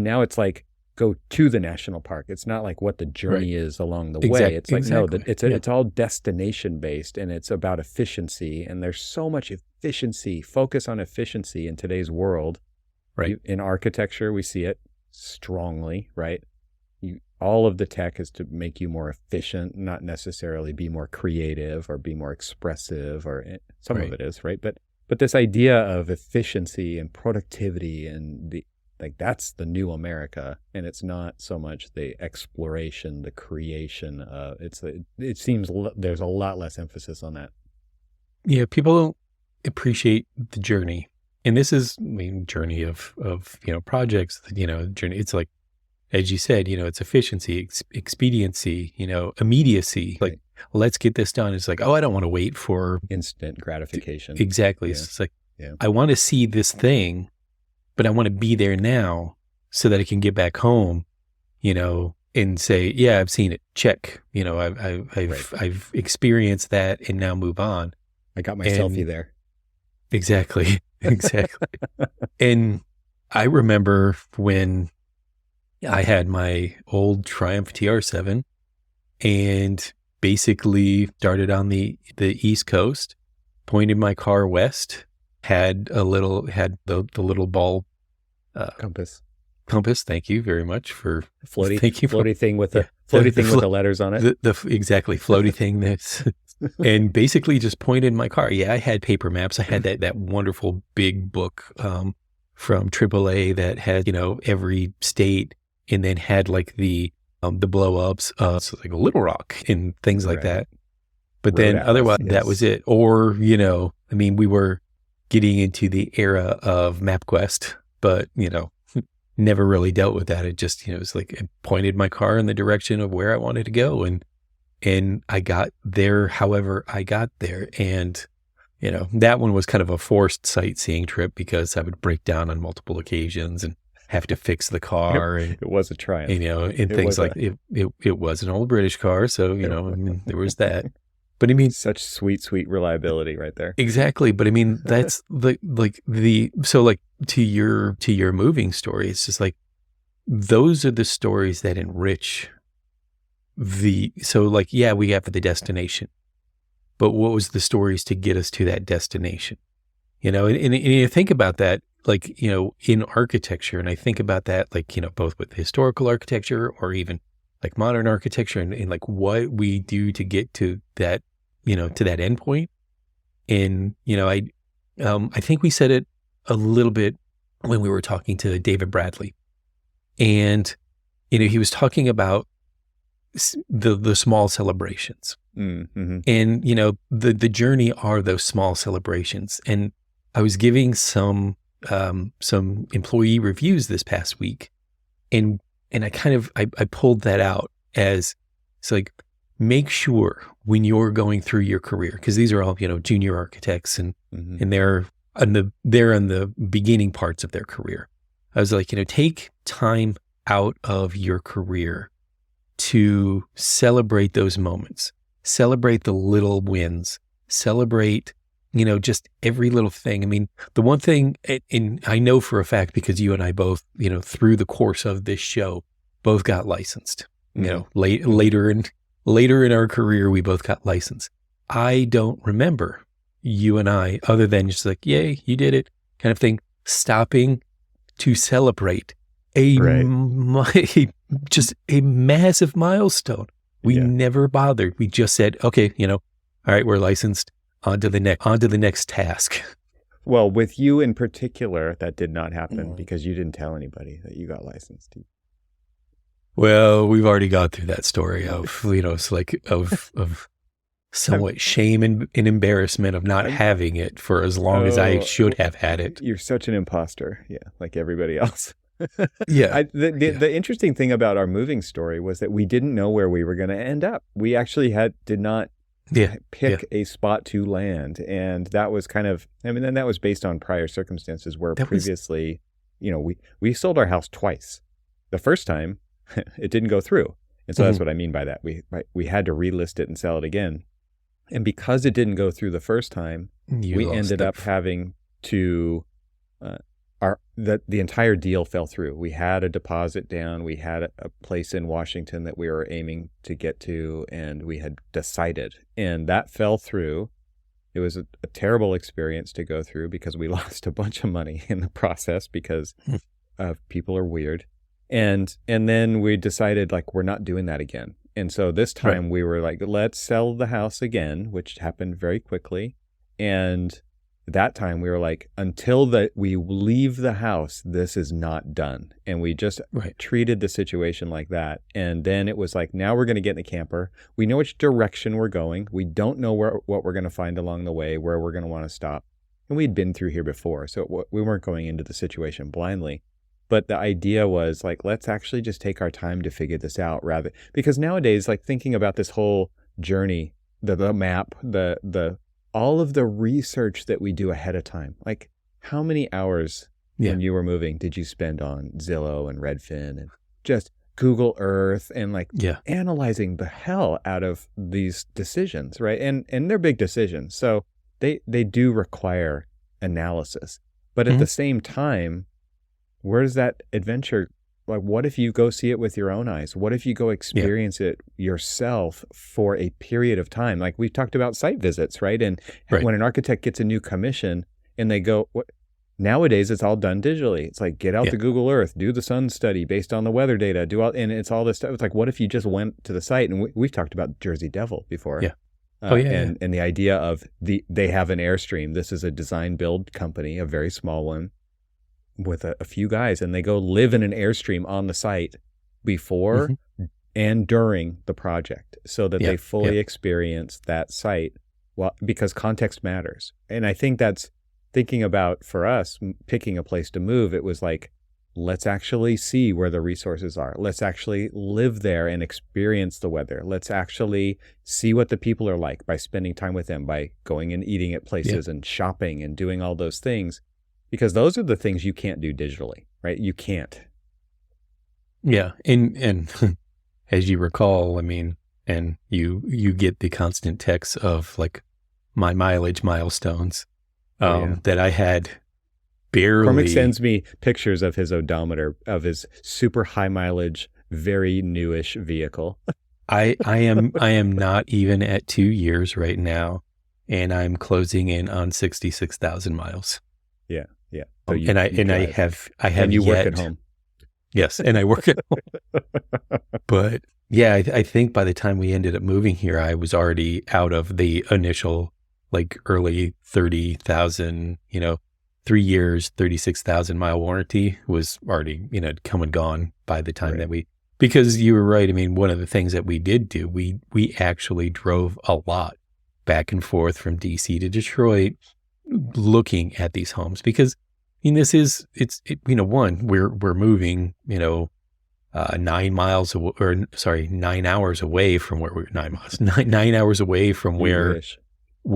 now it's like, go to the national park. It's not like what the journey is along the way. It's like, no, it's all destination based, and it's about efficiency. And there's so much focus on efficiency in today's world. Right. In architecture, we see it strongly, right? All of the tech is to make you more efficient, not necessarily be more creative or be more expressive, or some of it is, right? But this idea of efficiency and productivity and that's the new America, and it's not so much the exploration, the creation. It seems there's a lot less emphasis on that. Yeah, people don't appreciate the journey, and this is journey of projects. Journey. It's like, as you said, it's efficiency, expediency, immediacy. Like, let's get this done. It's like, oh, I don't want to wait for instant gratification. Exactly. Yeah. It's like, I want to see this thing, but I want to be there now so that I can get back home, and say, yeah, I've seen it. Check. I've experienced that, and now move on. I got my selfie there. Exactly. Exactly. And I remember when I had my old Triumph TR7 and basically started on the East Coast, pointed my car west, had the little ball compass. Thank you very much for floaty thing with the floaty thing with the letters on it. Exactly, floaty thing that's and basically just pointed my car. Yeah, I had paper maps. I had that wonderful big book from AAA that had every state, and then had like the blow ups, so like Little Rock and things like that. But then otherwise, that was it. Or we were getting into the era of MapQuest, but never really dealt with that. It just it was like, it pointed my car in the direction of where I wanted to go, and I got there however I got there. And that one was kind of a forced sightseeing trip because I would break down on multiple occasions and have to fix the car. And it was a Triumph, and things like it was an old British car, so there was that. But such sweet reliability right there. Exactly. But that's to your moving story, it's just like, those are the stories that enrich we have the destination, but what was the stories to get us to that destination? And you think about that, in architecture, and I think about that, both with historical architecture or even like modern architecture, and like what we do to get to that, to that end point. And, I think we said it a little bit when we were talking to David Bradley, and, he was talking about the small celebrations, mm-hmm. and, the journey are those small celebrations. And I was giving some employee reviews this past week, and I pulled that out as, it's like, make sure when you're going through your career, because these are all, junior architects, and mm-hmm. and they're in the beginning parts of their career. I was like, take time out of your career to celebrate those moments, celebrate the little wins, celebrate, just every little thing. The one thing, and I know for a fact, because you and I both, through the course of this show, both got licensed. Mm-hmm. Later in our career, we both got licensed. I don't remember you and I, other than just like, yay, you did it kind of thing, stopping to celebrate just a massive milestone. We never bothered. We just said, okay, all right, we're licensed, on to the next task. Well, with you in particular, that did not happen because you didn't tell anybody that you got licensed. Well, we've already gone through that story of, it's like of somewhat shame and embarrassment of not I'm having it for as long as I oh, should have had it. you're such an imposter. Yeah, like everybody else. Yeah. The Yeah. the interesting thing about our moving story was that we didn't know where we were going to end up. We actually did not Yeah. pick a spot to land, and that was kind of, I mean, then that was based on prior circumstances where That was, previously, we sold our house twice. The first time it didn't go through, and so that's mhm. what I mean by that. We had to relist it and sell it again, and because it didn't go through the first time, You we lost ended up having to the entire deal fell through. We had a deposit down. We had a place in Washington that we were aiming to get to, and we had decided, and that fell through. It was a terrible experience to go through because we lost a bunch of money in the process because people are weird. And then we decided, like, we're not doing that again. And so this right. time we were like, let's sell the house again, which happened very quickly. And that time we were like, until we leave the house, this is not done. And we just Right. treated the situation like that. And then it was like, now we're going to get in the camper. We know which direction we're going. We don't know what we're going to find along the way, where we're going to want to stop. And we'd been through here before, so we weren't going into the situation blindly. But the idea was like, let's actually just take our time to figure this out, rather, because nowadays, like, thinking about this whole journey, the map, the all of the research that we do ahead of time, like, how many hours Yeah. when you were moving did you spend on Zillow and Redfin and just Google Earth and, like, Yeah. analyzing the hell out of these decisions, right? And they're big decisions, so they do require analysis. But at Mhm. the same time, where's that adventure? Like, what if you go see it with your own eyes? What if you go experience it yourself for a period of time? Like, we've talked about site visits, right? And Right. when an architect gets a new commission and they go, nowadays it's all done digitally. It's like, get out Yeah. the Google Earth, do the sun study based on the weather data, and it's all this stuff. It's like, what if you just went to the site? And we've talked about Jersey Devil before. Yeah. Oh, yeah. And the idea of they have an Airstream. This is a design build company, a very small one, with a few guys, and they go live in an Airstream on the site before Mhm. and during the project, so that Yeah. they fully Yeah. experience that site. Well, because context matters. And I think that's thinking about, for us, picking a place to move. It was like, let's actually see where the resources are. Let's actually live there and experience the weather. Let's actually see what the people are like by spending time with them, by going and eating at places and shopping and doing all those things. Because those are the things you can't do digitally, right? You can't. Yeah. And as you recall, I mean, and you get the constant texts of, like, my mileage milestones that I had barely. Cormac sends me pictures of his odometer, of his super high mileage, very newish vehicle. I am not even at 2 years right now, and I'm closing in on 66,000 miles. Yeah. Yeah. So I have and you yet, work at home. Yes, and I work at home. But yeah, I think by the time we ended up moving here, I was already out of the initial, like, early 30,000, 3 years, 36,000 mile warranty was already, come and gone by the time that because you were right. I mean, one of the things that we did do, we actually drove a lot back and forth from DC to Detroit, looking at these homes, because one, we're moving, 9 hours away from where we're 9 miles, 9 hours away from where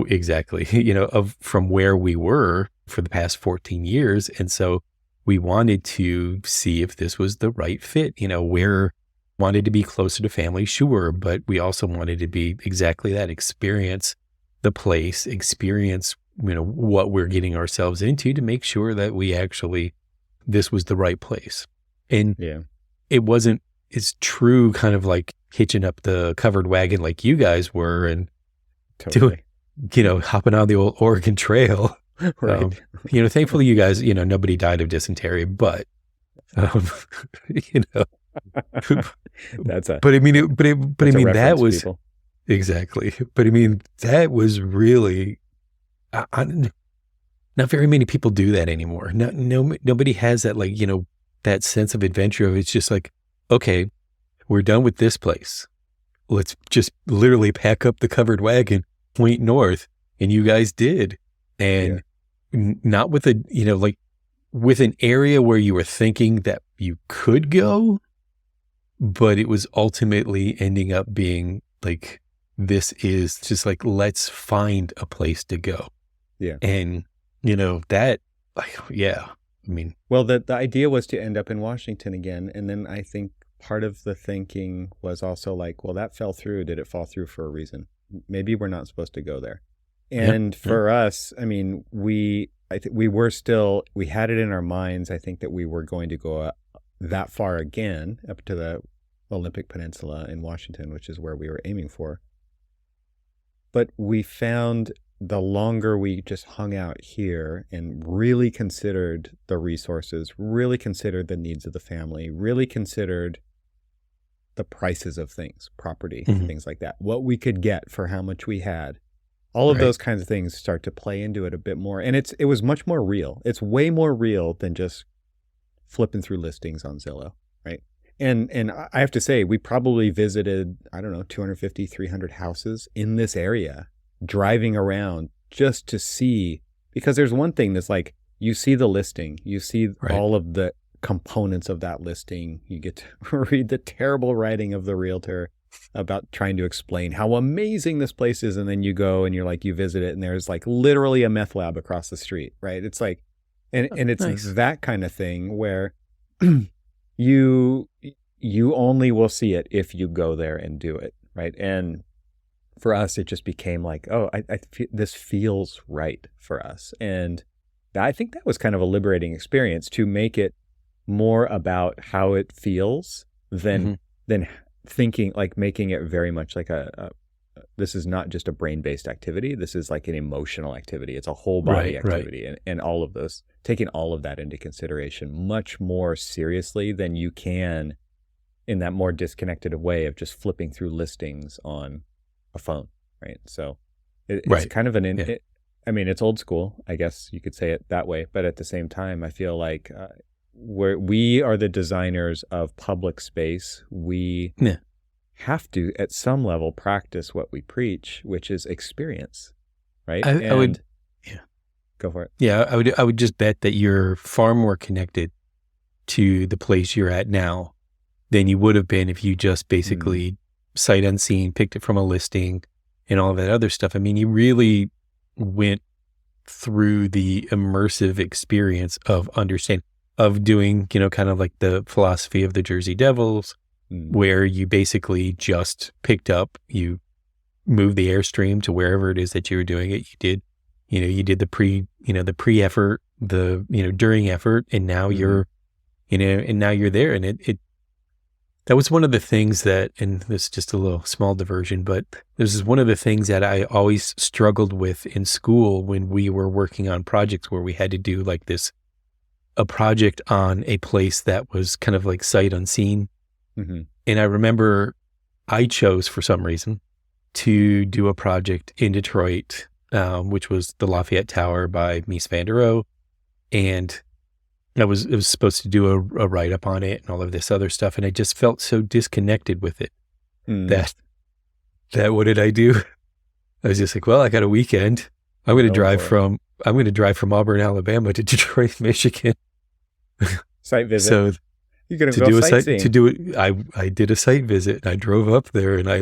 exactly, from where we were for the past 14 years. And so we wanted to see if this was the right fit, where wanted to be closer to family, sure, but we also wanted to be exactly that, experience the place, experience what we're getting ourselves into, to make sure that this was the right place. And it wasn't as true, kind of like hitching up the covered wagon like you guys were, and doing, hopping on the old Oregon Trail. Right. Thankfully you guys, nobody died of dysentery, but, that's a, but I mean, that was people. Exactly. But I mean, that was really, not very many people do that anymore. Nobody has that, like, that sense of adventure of, it's just like, okay, we're done with this place. let's just literally pack up the covered wagon, point north. And you guys did. And not with a, like with an area where you were thinking that you could go, but it was ultimately ending up being like, this is just like, let's find a place to go. Yeah. And, that, like, yeah, I mean. Well, the idea was to end up in Washington again. And then I think part of the thinking was also like, well, that fell through. Did it fall through for a reason? Maybe we're not supposed to go there. And for us, I mean, we had it in our minds, I think, that we were going to go that far again, up to the Olympic Peninsula in Washington, which is where we were aiming for. But we found the longer we just hung out here and really considered the resources, really considered the needs of the family, really considered the prices of things, property, things like that, what we could get for how much we had. All of those kinds of things start to play into it a bit more. And it was much more real. It's way more real than just flipping through listings on Zillow, right? And I have to say, we probably visited, I don't know, 250, 300 houses in this area, driving around just to see, because there's one thing that's like, you see the listing, you see all of the components of that listing, you get to read the terrible writing of the realtor about trying to explain how amazing this place is, and then you go and you're like, you visit it and there's like literally a meth lab across the street, right? It's like, and it's nice. That kind of thing where you only will see it if you go there and do it, right? And for us, it just became like, oh, this feels right for us. And I think that was kind of a liberating experience, to make it more about how it feels than thinking, like making it very much like this is not just a brain-based activity. This is like an emotional activity. It's a whole body activity. And all of this, taking all of that into consideration much more seriously than you can in that more disconnected way of just flipping through listings on a phone, right? So it's kind of I mean, it's old school, I guess you could say it that way. But at the same time, I feel like we are the designers of public space. We have to, at some level, practice what we preach, which is experience, right? I would, go for it. Yeah, I would just bet that you're far more connected to the place you're at now than you would have been if you just basically sight unseen, picked it from a listing and all of that other stuff. I mean, you really went through the immersive experience of understanding, of doing, kind of like the philosophy of the Jersey Devils, where you basically just picked up, you moved the airstream to wherever it is that you were doing it. You did the pre-effort, during effort, and now you're, and now you're there. And that was one of the things that, and this is just a little small diversion, but this is one of the things that I always struggled with in school when we were working on projects where we had to do like a project on a place that was kind of like sight unseen. And I remember I chose, for some reason, to do a project in Detroit, which was the Lafayette Tower by Mies van der Rohe. And it was supposed to do a write-up on it and all of this other stuff. And I just felt so disconnected with it that what did I do? I was just like, well, I got a weekend. I'm going to drive from Auburn, Alabama to Detroit, Michigan. Site visit. So you're going to go sightseeing. I did a site visit and I drove up there and I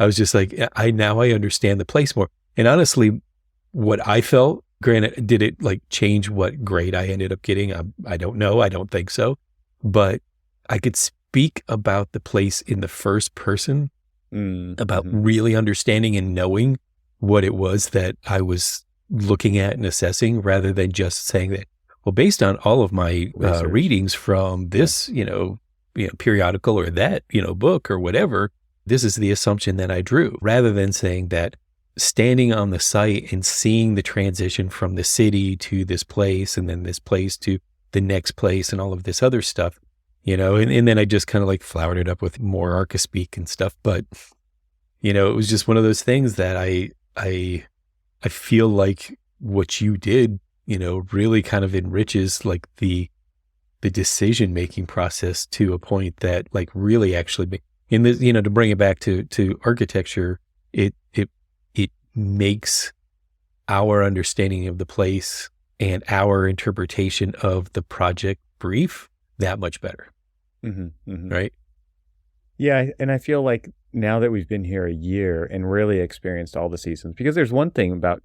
was just like, I understand the place more. And honestly, what I felt, granted, did it like change what grade I ended up getting? I don't know. I don't think so. But I could speak about the place in the first person, about really understanding and knowing what it was that I was looking at and assessing, rather than just saying that, well, based on all of my readings from this, periodical or that, book or whatever, this is the assumption that I drew, rather than saying that standing on the site and seeing the transition from the city to this place and then this place to the next place and all of this other stuff, and then I just kind of like flowered it up with more Archispeak and stuff. But, it was just one of those things that I feel like what you did, really kind of enriches like the decision-making process to a point that like really actually, in this, to bring it back to architecture, it makes our understanding of the place and our interpretation of the project brief that much better. Right? Yeah. And I feel like now that we've been here a year and really experienced all the seasons, because there's one thing about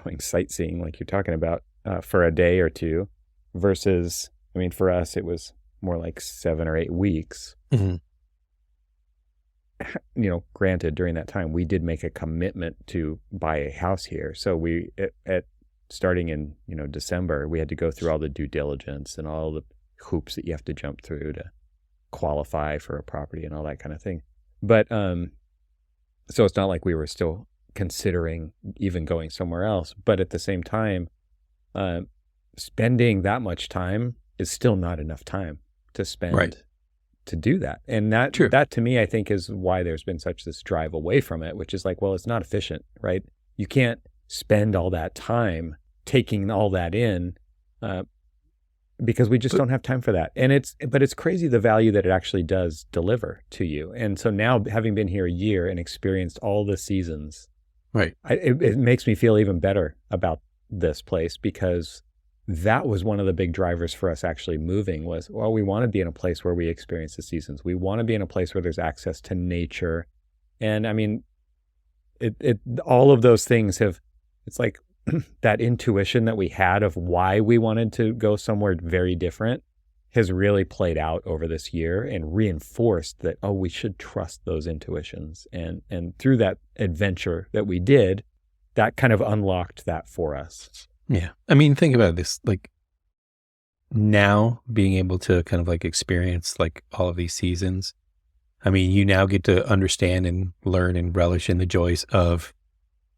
going sightseeing, like you're talking about, for a day or two versus, I mean, for us, it was more like 7 or 8 weeks. Granted, during that time, we did make a commitment to buy a house here. So we, starting in, December, we had to go through all the due diligence and all the hoops that you have to jump through to qualify for a property and all that kind of thing. But, so it's not like we were still considering even going somewhere else. But at the same time, spending that much time is still not enough time to spend to do that. And that to me, I think, is why there's been such this drive away from it, which is like, well, it's not efficient, right? You can't spend all that time taking all that in, because we just don't have time for that. And it's crazy the value that it actually does deliver to you. And so now, having been here a year and experienced all the seasons, it makes me feel even better about this place, because that was one of the big drivers for us actually moving was, well, we want to be in a place where we experience the seasons. We want to be in a place where there's access to nature. And I mean, all of those things it's like that intuition that we had of why we wanted to go somewhere very different has really played out over this year and reinforced that, we should trust those intuitions. And through that adventure that we did, that kind of unlocked that for us. Yeah. I mean, think about this, like now being able to kind of like experience like all of these seasons. I mean, you now get to understand and learn and relish in the joys of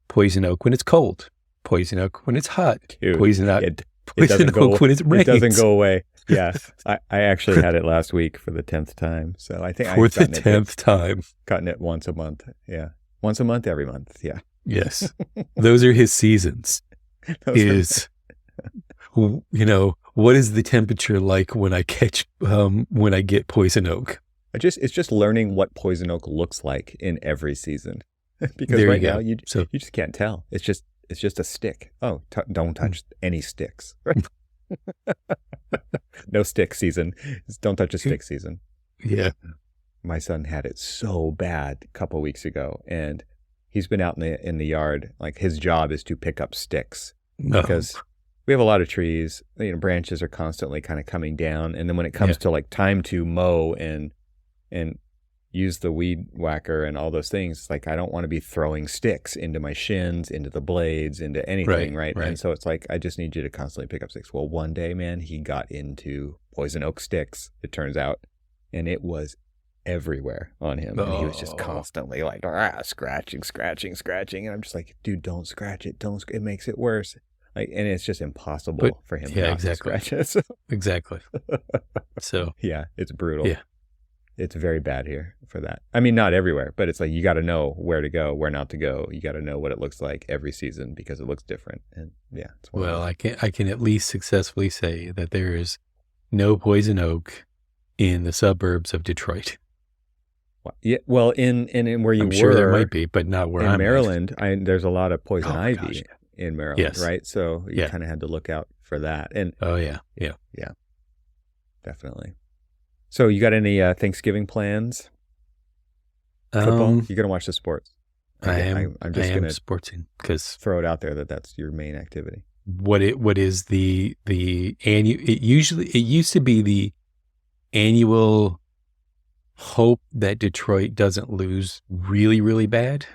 poison oak when it's cold, poison oak when it's hot, Dude, poison oak when it rains. It doesn't go away. Yeah. I actually had it last week for the 10th time. So I think for the 10th time. Gotten it once a month. Yeah. Once a month, every month. Yeah. Yes. Those are his seasons. What is the temperature like when I get poison oak? It's just learning what poison oak looks like in every season, because right now you just can't tell. It's just a stick. Oh, don't touch any sticks. No stick season. Don't touch a stick season. Yeah. My son had it so bad a couple of weeks ago, and he's been out in the yard. Like, his job is to pick up sticks because we have a lot of trees. Branches are constantly kind of coming down, and then when it comes to like time to mow and use the weed whacker and all those things, it's like I don't want to be throwing sticks into my shins, into the blades, into anything, right? And so it's like I just need you to constantly pick up sticks. Well, one day, man, he got into poison oak sticks, it turns out, and it was everywhere on him. And he was just constantly like scratching. And I'm just like, dude, don't scratch it. It makes it worse. Like, and it's just impossible for him to scratch it. So. Exactly. So yeah, it's brutal. Yeah. It's very bad here for that. I mean, not everywhere, but it's like you got to know where to go, where not to go. You got to know what it looks like every season because it looks different. And yeah, I can at least successfully say that there is no poison oak in the suburbs of Detroit. Yeah, well, in where you I'm sure there might be, but not where I'm in Maryland. There's a lot of poison ivy in Maryland, yes. right? So you kind of had to look out for that. And yeah, definitely. So you got any Thanksgiving plans? Football? You're gonna watch the sports. I'm just gonna sporting because throw it out there that's your main activity. What is the annual? It used to be the annual hope that Detroit doesn't lose really, really bad.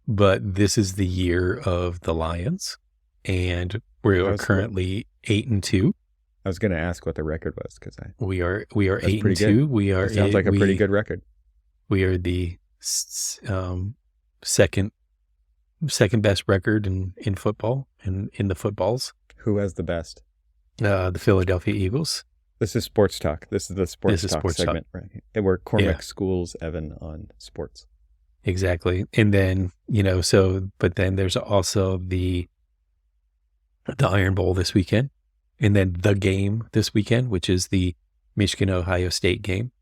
But this is the year of the Lions, and we're currently 8-2. I was going to ask what the record was because we are 8-2. We are. It sounds like a pretty good record. We are the second best record in football and in the footballs. Who has the best? The Philadelphia Eagles. This is sports talk. This is the sports talk segment, right? And we're Cormac Schools, Evan, on sports. Exactly. And then, but then there's also the Iron Bowl this weekend, and then the game this weekend, which is the Michigan-Ohio State game.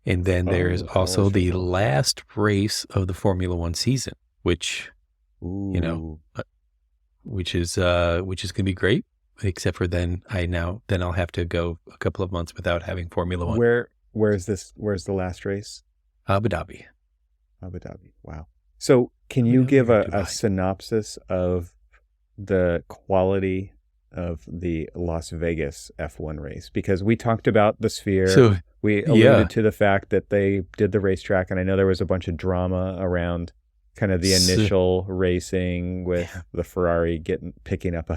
And then there's Oh, also college the football. last race of the Formula One season, which, you know, Ooh. which is going to be great. Except for then I'll have to go a couple of months without having Formula One. Where's the last race? Abu Dhabi. Abu Dhabi. Wow. So can Abu you Dhabi give or a Dubai? synopsis of the quality of the Las Vegas F1 race? Because we talked about the Sphere. So We yeah, alluded to the fact that they did the racetrack, and I know there was a bunch of drama around kind of the so, initial racing with the Ferrari picking up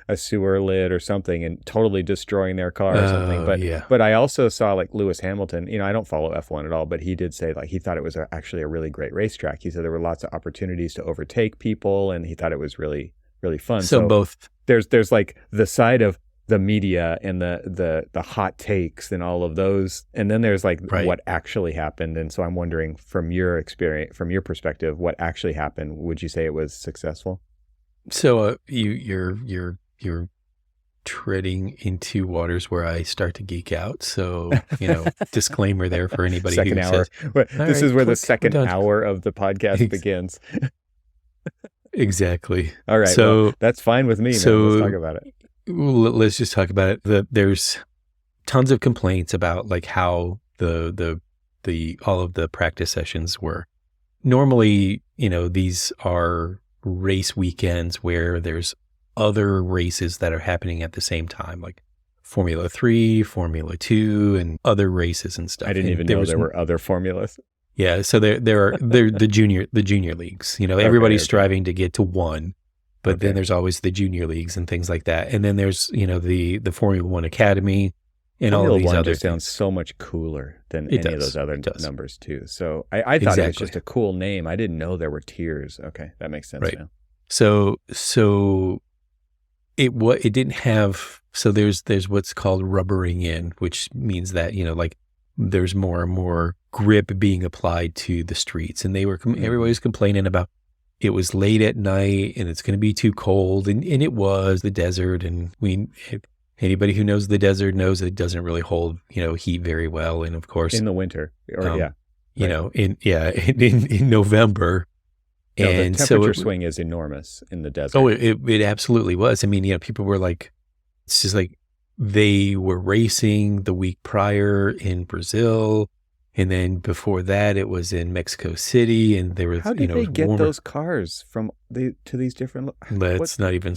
a sewer lid or something and totally destroying their car or something. yeah. But I also saw like Lewis Hamilton, I don't follow F1 at all, but he did say like he thought it was actually a really great racetrack. He said there were lots of opportunities to overtake people, and he thought it was really, really fun. So both. There's like the side of the media and the hot takes and all of those, and then there's like Right. what actually happened. And so I'm wondering, from your experience, from your perspective, what actually happened? Would you say it was successful? So you're treading into waters where I start to geek out. So disclaimer there for anybody Second who hour. says, This "All is right, where the click, we're second done." hour of the podcast begins. Exactly. All right. So well, that's fine with me, man. Let's talk about it. let's just talk about it. There's tons of complaints about like how the all of the practice sessions were. Normally, these are race weekends where there's other races that are happening at the same time, like Formula 3, Formula 2, and other races and stuff. I didn't even know there were other formulas. Yeah, so there are the junior leagues. Everybody's striving to get to one, but then there's always the junior leagues and things like that. And then there's the Formula One Academy and all of these other things. Sounds so much cooler than any of those other numbers too. So I thought it was just a cool name. I didn't know there were tiers. Okay, that makes sense now. So it didn't have. So there's what's called rubbering in, which means that like there's more and more grip being applied to the streets, and everybody's complaining about it was late at night and it's going to be too cold, and it was the desert, and anybody who knows the desert knows it doesn't really hold heat very well, and of course in the winter in November. No, and the temperature swing is enormous in the desert. Oh, it absolutely was. I mean, people were like, it's just like they were racing the week prior in Brazil, and then before that it was in Mexico City, and there was how did they get those cars from to these different? Let's not even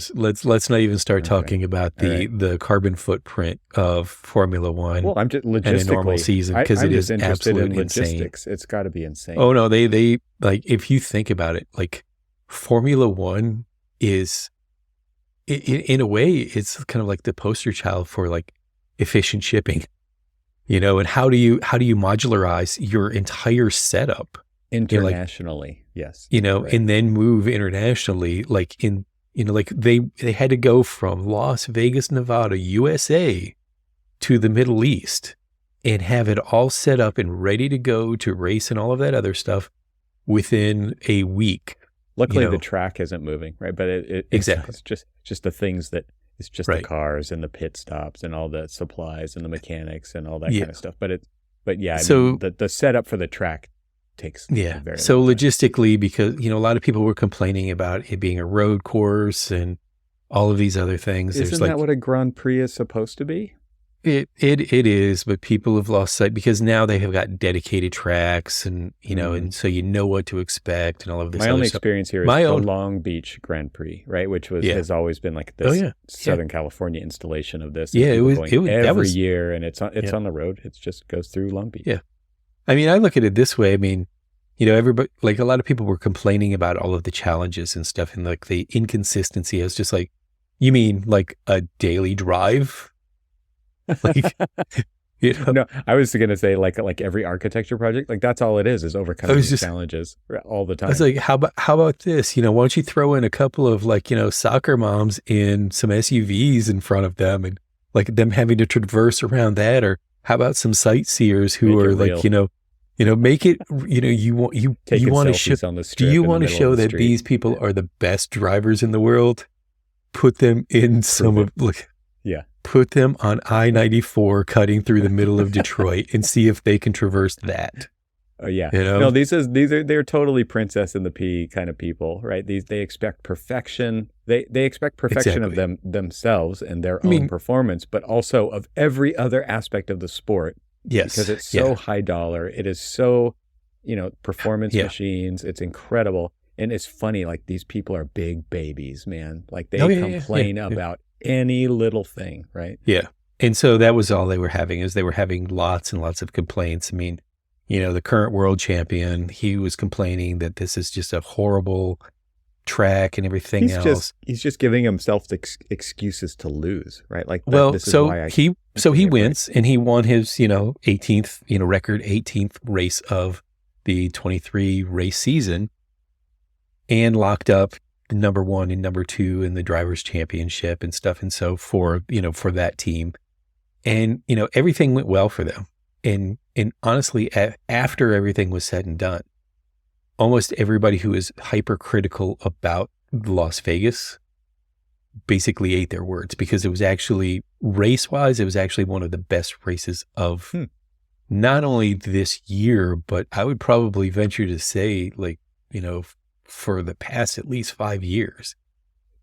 start talking about the carbon footprint of Formula One. Well, I'm just logistically in a normal season, because it is absolutely logistics. insane. It's got to be insane. Oh no, they like, if you think about it, like Formula One is in a way it's kind of like the poster child for like efficient shipping. And how do you modularize your entire setup internationally? Yes. And then move internationally, like they had to go from Las Vegas, Nevada, USA to the Middle East and have it all set up and ready to go to race and all of that other stuff within a week. Luckily the track isn't moving, right? But exactly. It's just the things that it's just the cars and the pit stops and all the supplies and the mechanics and all that kind of stuff. But the setup for the track takes very so long time. Logistically, because a lot of people were complaining about it being a road course and all of these other things. Isn't that what a Grand Prix is supposed to be? It is, but people have lost sight because now they have got dedicated tracks, and and so what to expect and all of this. My other only stuff. experience here is the Long Beach Grand Prix, right? Which has always been like this Southern California installation of this. Yeah, it was every year, and it's on the road. It just goes through Long Beach. Yeah, I mean, I look at it this way. I mean, everybody, like a lot of people were complaining about all of the challenges and stuff, and like the inconsistency. I was just like, you mean like a daily drive? Like, No, I was going to say like every architecture project, like that's all it is overcoming these challenges all the time. I was like, how about this? Why don't you throw in a couple of soccer moms in some SUVs in front of them, and like them having to traverse around that, or how about some sightseers who are like, make it, you want to show on the strip. Do you want to show that these people are the best drivers in the world? Put them in put them on I-94 cutting through the middle of Detroit and see if they can traverse that. Oh yeah. You know? No, they're totally Princess and the Pea kind of people, right? They expect perfection. They expect perfection of themselves and their own performance, but also of every other aspect of the sport. Yes. Because it's so high dollar. It is so, performance machines. It's incredible. And it's funny, like these people are big babies, man. Like they complain about any little thing, right? Yeah. And so that was all they were having, is they were having lots and lots of complaints. I mean, the current world champion, he was complaining that this is just a horrible track and everything else. He's just giving himself excuses to lose, right? Like, this is why he wins, and he won his, 18th, record 18th race of the 23 race season, and locked up the number 1 and number 2 in the drivers' championship and stuff. And so for that team, and, everything went well for them. And honestly, after everything was said and done, almost everybody who is hypercritical about Las Vegas basically ate their words, because it was actually, race-wise, it was actually one of the best races of not only this year, but I would probably venture to say, for the past at least 5 years.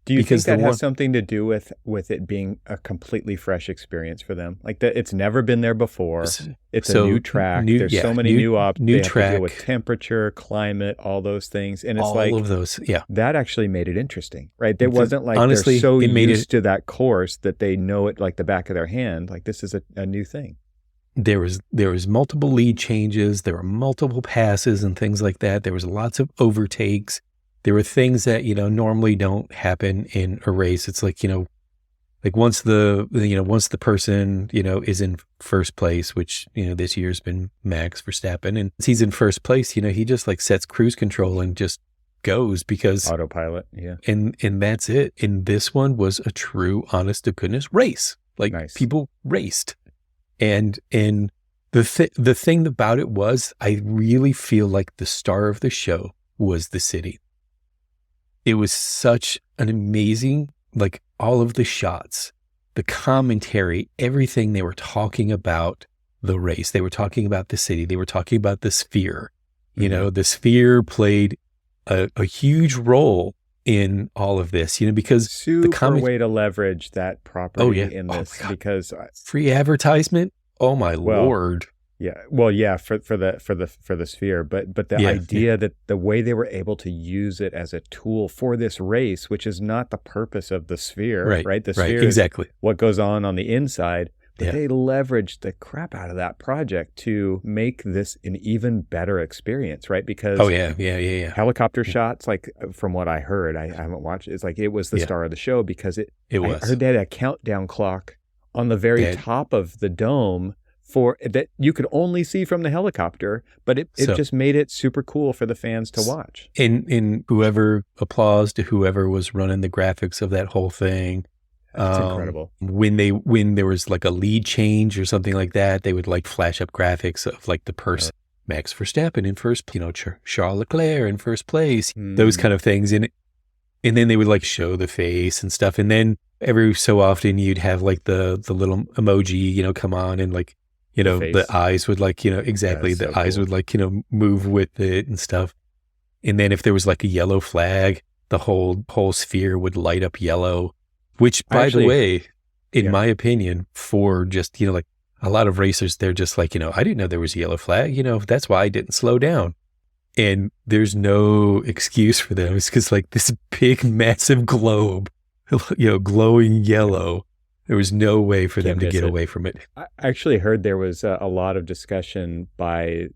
Do you think that has something to do with it being a completely fresh experience for them? Like that, it's never been there before. It's a new track. There's so many new options. They have to deal with temperature, climate, all those things, and it's all of those. Yeah, that actually made it interesting, right? It wasn't like honestly, they're so used to that course that they know it like the back of their hand. Like this is a new thing. There was multiple lead changes. There were multiple passes and things like that. There was lots of overtakes. There were things that, normally don't happen in a race. It's like, once the person, is in first place, which, this year's been Max Verstappen, and he's in first place, he just like sets cruise control and just goes, because autopilot. Yeah. And that's it. And this one was a true, honest to goodness race. Like people raced. And the thing about it was, I really feel like the star of the show was the city. It was such an amazing, like all of the shots, the commentary, everything they were talking about the race. They were talking about the city. They were talking about the Sphere. The Sphere played a huge role in all of this, because super way to leverage that property in this, because free advertisement. Oh my Lord. Yeah. Well, yeah, for the Sphere, but the idea that the way they were able to use it as a tool for this race, which is not the purpose of the Sphere, right? The Sphere is what goes on the inside, but they leveraged the crap out of that project to make this an even better experience, right? Because helicopter shots, like from what I heard, I haven't watched, it's like it was the star of the show, because it was. I heard they had a countdown clock on the very top of the dome for that you could only see from the helicopter, but it just made it super cool for the fans to watch. And whoever applause to whoever was running the graphics of that whole thing. That's incredible. When there was like a lead change or something like that, they would like flash up graphics of like the person, Max Verstappen in first, Charles Leclerc in first place, those kind of things. And then they would like show the face and stuff. And then every so often you'd have like the little emoji, come on, and like, the eyes would like, the eyes would like, move with it and stuff. And then if there was like a yellow flag, the whole Sphere would light up yellow, which by the way, in my opinion, for just, like a lot of racers, they're just like, I didn't know there was a yellow flag, that's why I didn't slow down. And there's no excuse for them. It's because like this big, massive globe, glowing yellow. There was no way for them to get away from it. I actually heard there was a lot of discussion by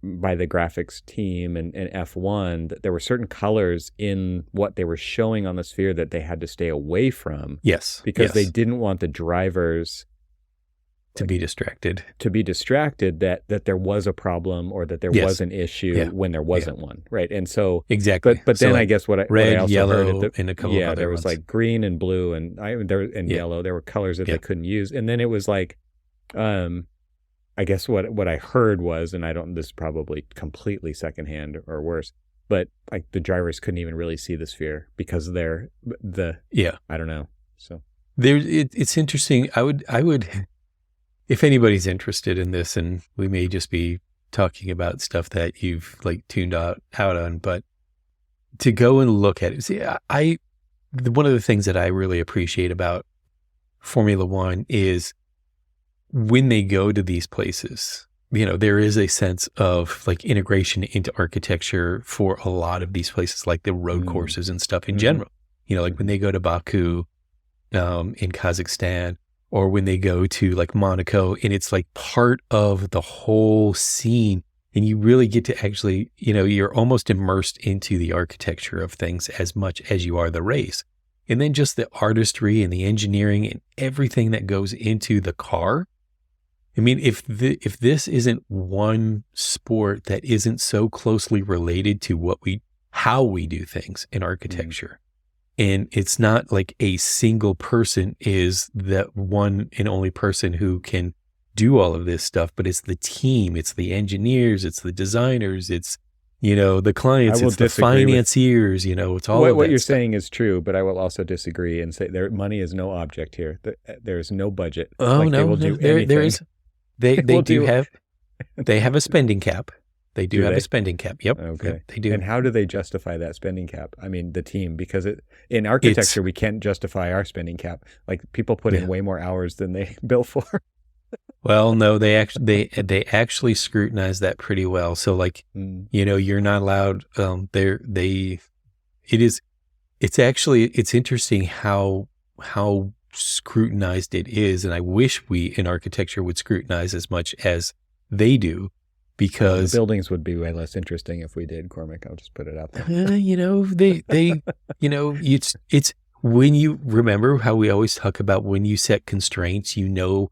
the graphics team and F1 that there were certain colors in what they were showing on the Sphere that they had to stay away from. Yes. Because they didn't want the drivers to be distracted. That there was a problem or that there was an issue when there wasn't one, right? And so exactly. But then like I guess what I also yellow, heard and a couple of other there was ones. like green and blue and yellow. There were colors that they couldn't use, and then it was like, I guess what I heard was, and this is probably completely secondhand or worse, but like the drivers couldn't even really see the Sphere because I don't know. So it's interesting. I would, if anybody's interested in this, and we may just be talking about stuff that you've like tuned out on, but to go and look at it. See, one of the things that I really appreciate about Formula One is when they go to these places, there is a sense of like integration into architecture for a lot of these places, like the road courses and stuff in general. Like when they go to Baku, in Kazakhstan, or when they go to like Monaco, and it's like part of the whole scene. And you really get to actually, you're almost immersed into the architecture of things as much as you are the race. And then just the artistry and the engineering and everything that goes into the car. I mean, if this isn't one sport that isn't so closely related to how we do things in architecture, and it's not like a single person is that one and only person who can do all of this stuff, but it's the team, it's the engineers, it's the designers, it's, the clients, it's the financiers, it's all of that what you're stuff. saying is true, but I will also disagree and say money is no object here. There's no budget. Oh, like no, they will do anything. there is. They have a spending cap. They do have a spending cap. Yep. Okay. They do. And how do they justify that spending cap? I mean, the team, because in architecture, we can't justify our spending cap. Like people put in way more hours than they bill for. Well, no, they actually scrutinize that pretty well. So like, you're not allowed, it's interesting how scrutinized it is. And I wish we in architecture would scrutinize as much as they do, because the buildings would be way less interesting if we did, Cormac. I'll just put it out there. It's when you remember how we always talk about when you set constraints, you know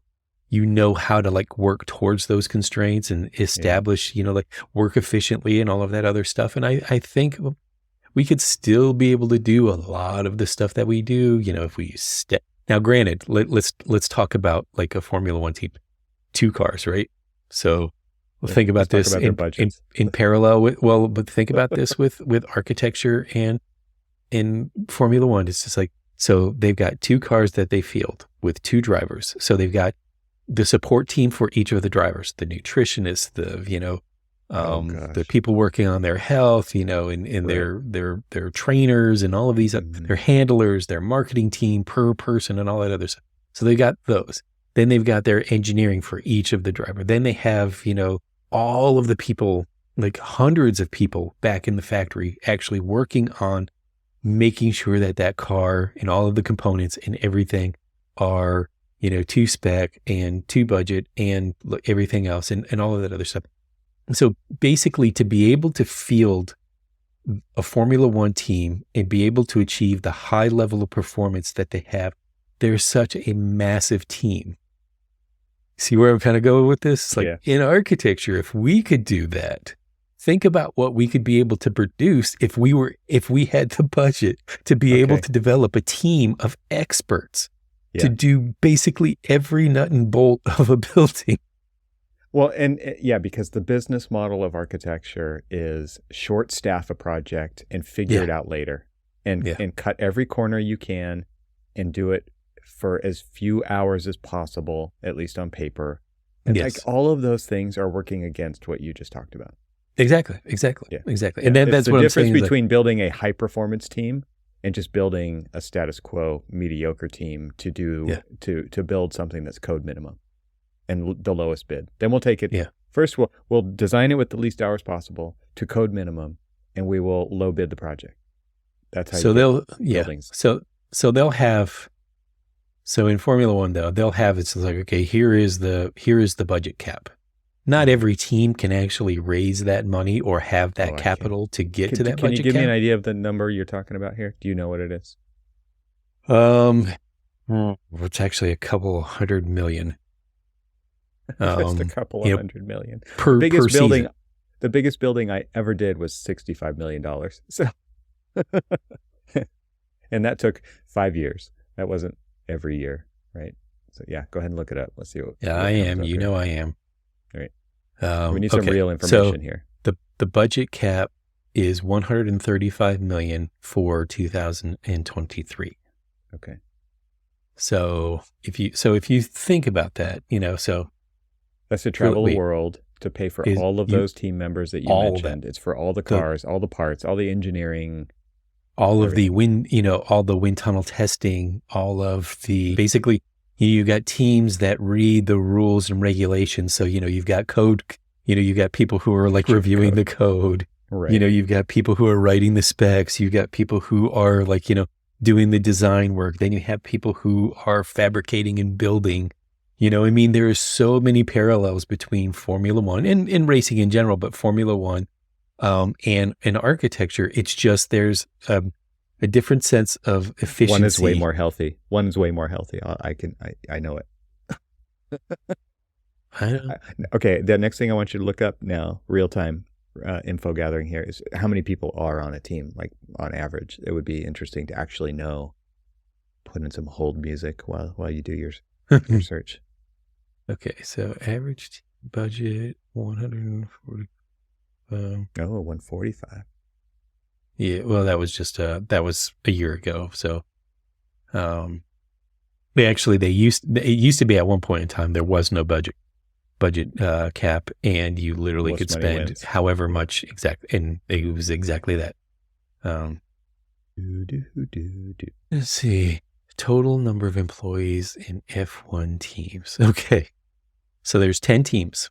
how to like work towards those constraints and establish, like work efficiently and all of that other stuff. And I think we could still be able to do a lot of the stuff that we do, if we now granted, let's talk about like a Formula One team, 2 cars, right? So think about this in parallel but think about this with architecture and in Formula One. It's just like, so they've got 2 cars that they field with 2 drivers. So they've got the support team for each of the drivers, the nutritionists, the people working on their health, and their trainers and all of these, their handlers, their marketing team per person and all that other stuff. So they've got those. Then they've got their engineering for each of the driver. Then they have, all of the people, like hundreds of people back in the factory actually working on making sure that car and all of the components and everything are, to spec and to budget and everything else and all of that other stuff. So basically, to be able to field a Formula One team and be able to achieve the high level of performance that they have, there's such a massive team. See where I'm kind of going with this? Like in architecture, if we could do that, think about what we could be able to produce if we had the budget to be able to develop a team of experts to do basically every nut and bolt of a building. Well, and because the business model of architecture is short staff a project and figure it out later, and cut every corner you can and do it for as few hours as possible, at least on paper. And like all of those things are working against what you just talked about. Exactly. And then that's the what difference I'm saying between building a high performance team and just building a status quo mediocre team to build something that's code minimum and the lowest bid. Then we'll take it. First, we'll design it with the least hours possible to code minimum, and we will low bid the project. That's how buildings. So they'll have. So in Formula One, though, they'll have, it's like, okay, here is the budget cap. Not every team can actually raise that money or have that capital to get to that budget cap. Can you give me an idea of the number you're talking about here? Do you know what it is? It's actually a couple $100 million. Just a couple of $100 million. Per season. The biggest building I ever did was $65 million. So, and that took 5 years. That wasn't every year, right? So go ahead and look it up. Let's see what. I am. I am. Right. We need some real information here. The budget cap is $135 million for 2023. Okay. So if you think about that, so That's to travel the wait, world to pay for is all of you those team members that you all that mentioned. It's for all the the cars, all the parts, all the engineering, all of the everything. wind, all the wind tunnel testing, all of the basically you got teams that read the rules and regulations. So, you've got code, you've got people who are like reviewing the code. Right. You've got people who are writing the specs. You've got people who are like, doing the design work. Then you have people who are fabricating and building. There are so many parallels between Formula One and racing in general, but Formula One and architecture. It's just there's a different sense of efficiency. One is way more healthy. I know it. Okay, the next thing I want you to look up now, real time info gathering here, is how many people are on a team, like on average. It would be interesting to actually know. Put in some hold music while you do your search. Okay, so average budget 140. 145. Yeah, well, that was just that was a year ago. So, it used to be at one point in time there was no budget cap, and you literally could spend however much and it was exactly that. Let's see, total number of employees in F1 teams. Okay, so there's 10 teams.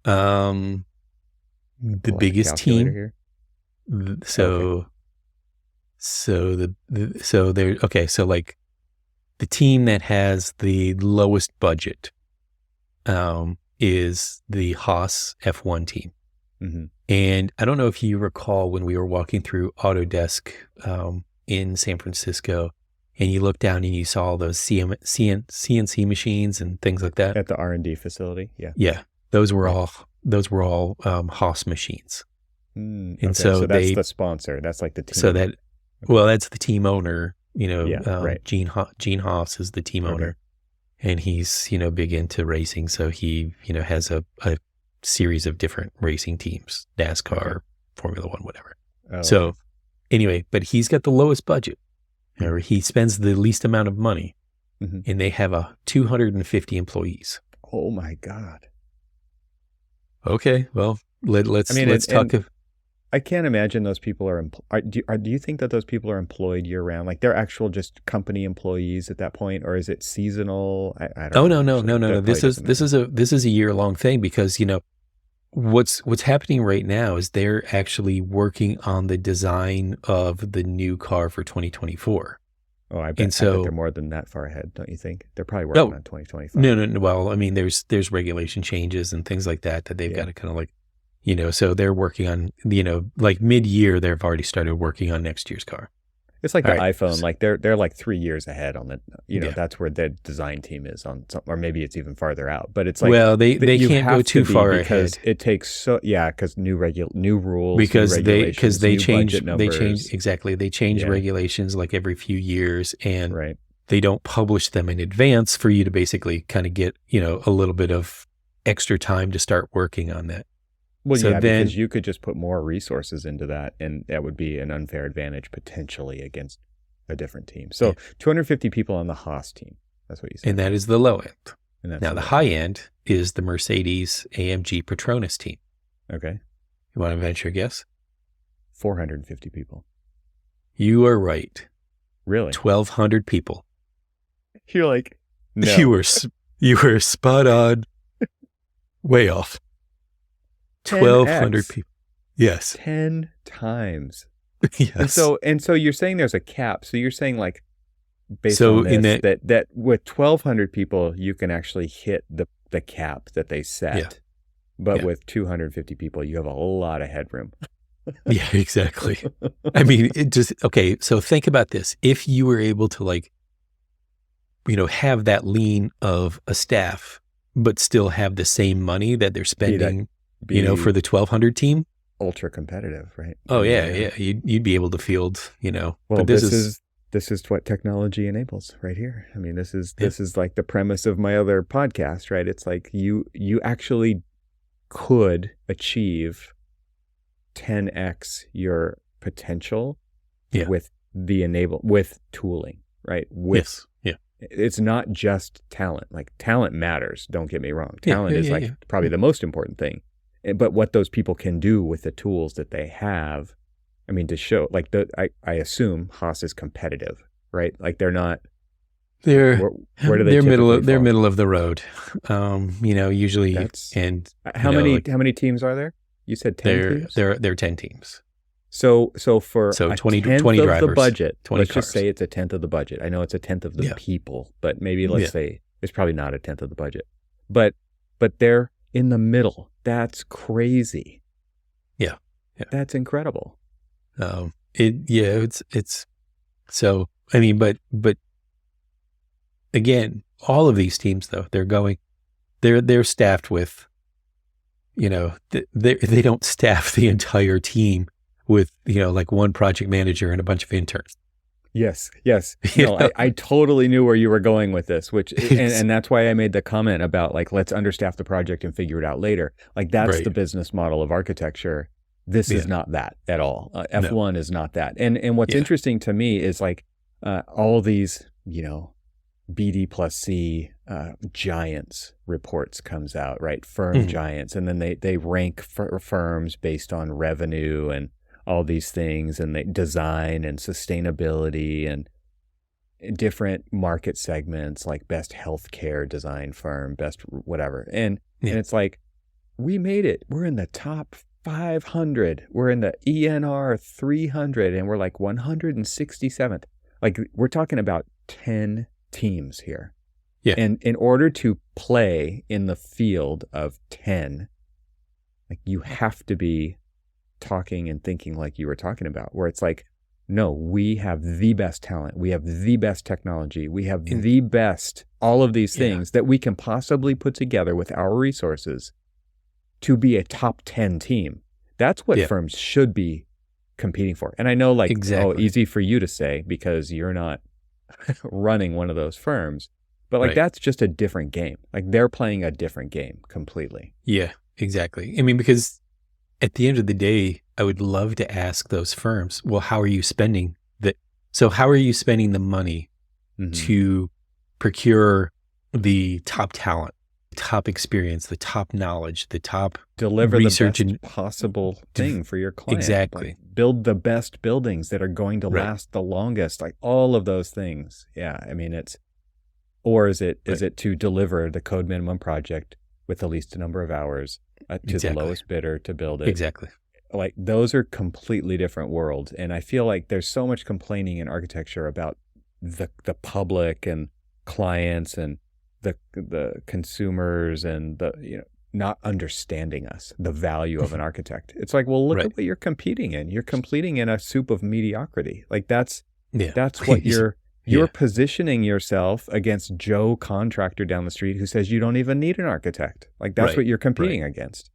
The biggest team here. So like the team that has the lowest budget is the Haas F1 team. Mm-hmm. And I don't know if you recall when we were walking through Autodesk in San Francisco, and you looked down and you saw all those CNC machines and things like that. At the R&D facility, yeah. Yeah, those were all Haas machines. And okay, so that's the sponsor. That's like the team. So that, well, that's the team owner. Right. Gene Haas is the team owner, and he's big into racing. So he has a series of different racing teams, NASCAR, Formula One, whatever. Oh, so anyway, but he's got the lowest budget, or he spends the least amount of money, and they have 250 employees. Oh my God. Okay, well, let's talk. I can't imagine those people are do you think that those people are employed year round? Like they're actual just company employees at that point, or is it seasonal? I don't know. No. This is a year long thing, because what's happening right now is they're actually working on the design of the new car for 2024. Oh, I bet they're more than that far ahead, don't you think? They're probably working on 2025. No. Well, I mean, there's regulation changes and things like that they've got to kind of like, so they're working on, like mid-year, they've already started working on next year's car. It's like the iPhone, like they're like 3 years ahead on the, that's where the design team is on some, or maybe it's even farther out, but it's like, well, they can't go too far because ahead. It takes because new rules, because they change regulations, regulations like every few years, and right. They don't publish them in advance for you to basically kind of get, a little bit of extra time to start working on that. Well, so because you could just put more resources into that, and that would be an unfair advantage potentially against a different team. So 250 people on the Haas team. That's what you said. And that is the low end. Now, the high end is the Mercedes AMG Petronas team. Okay. You want to venture a guess? 450 people. You are right. Really? 1,200 people. You're like, no. You were spot on. Way off. 1,200 people. Yes. 10 times. Yes. And so you're saying there's a cap. So you're saying like based on this, that with 1,200 people you can actually hit the cap that they set. Yeah. But with 250 people you have a lot of headroom. Yeah, exactly. I mean, so think about this. If you were able to like, have that lean of a staff, but still have the same money that they're spending, for the 1,200 team. Ultra competitive, right? Oh yeah. You'd be able to field, Well, but this is what technology enables right here. I mean, this is like the premise of my other podcast, right? It's like you actually could achieve 10x your potential with tooling. right? Yes. Yeah. It's not just talent. Like talent matters. Don't get me wrong. Yeah. Talent Yeah. is Yeah. like Yeah. probably the most important thing. But what those people can do with the tools that they have, I mean, to show like I assume Haas is competitive, right? Like they're not. They're Where do they typically they're fall? middle of the road. Usually, That's and how many teams are there? You said 10 teams. they're 10 teams. So for So a 20 tenth 20 of the drivers, budget, 20 let's cars. just say it's a tenth of the budget. I know it's a tenth of the Yeah. people, but maybe let's Yeah. say it's probably not a tenth of the budget. But they're in the middle. That's crazy. Yeah. Yeah. That's incredible. It's so, I mean, but again, all of these teams though, they're staffed with, they don't staff the entire team with, like one project manager and a bunch of interns. Yes. No, I totally knew where you were going with this, which and that's why I made the comment about like, let's understaff the project and figure it out later. Like that's Right. the business model of architecture. This is not that at all. F1 is not that. And what's interesting to me is like all these, BD plus C giants reports comes out, right? Firm giants. And then they rank firms based on revenue and all these things, and they design and sustainability and different market segments, like best healthcare design firm, best whatever. And it's like, we made it. We're in the top 500. We're in the ENR 300, and we're like 167th. Like we're talking about 10 teams here. Yeah. And in order to play in the field of 10, like you have to be talking and thinking like you were talking about, where it's like, no, we have the best talent. We have the best technology. We have the best, all of these things that we can possibly put together with our resources to be a top 10 team. That's what firms should be competing for. And I know like, easy for you to say because you're not running one of those firms, but like that's just a different game. Like they're playing a different game completely. Yeah, exactly. I mean, because at the end of the day, I would love to ask those firms, well, how are you spending how are you spending the money to procure the top talent, top experience, the top knowledge, the top deliver research the best possible thing for your client. Exactly. Like build the best buildings that are going to last the longest, like all of those things. Yeah. I mean, is it to deliver the code minimum project with the least number of hours to the lowest bidder to build it? Exactly. Like those are completely different worlds. And I feel like there's so much complaining in architecture about the public and clients and the consumers and the not understanding us, the value of an architect. It's like, well, look at what you're competing in. You're competing in a soup of mediocrity. Like that's what you're positioning yourself against Joe contractor down the street who says you don't even need an architect. Like that's what you're competing against.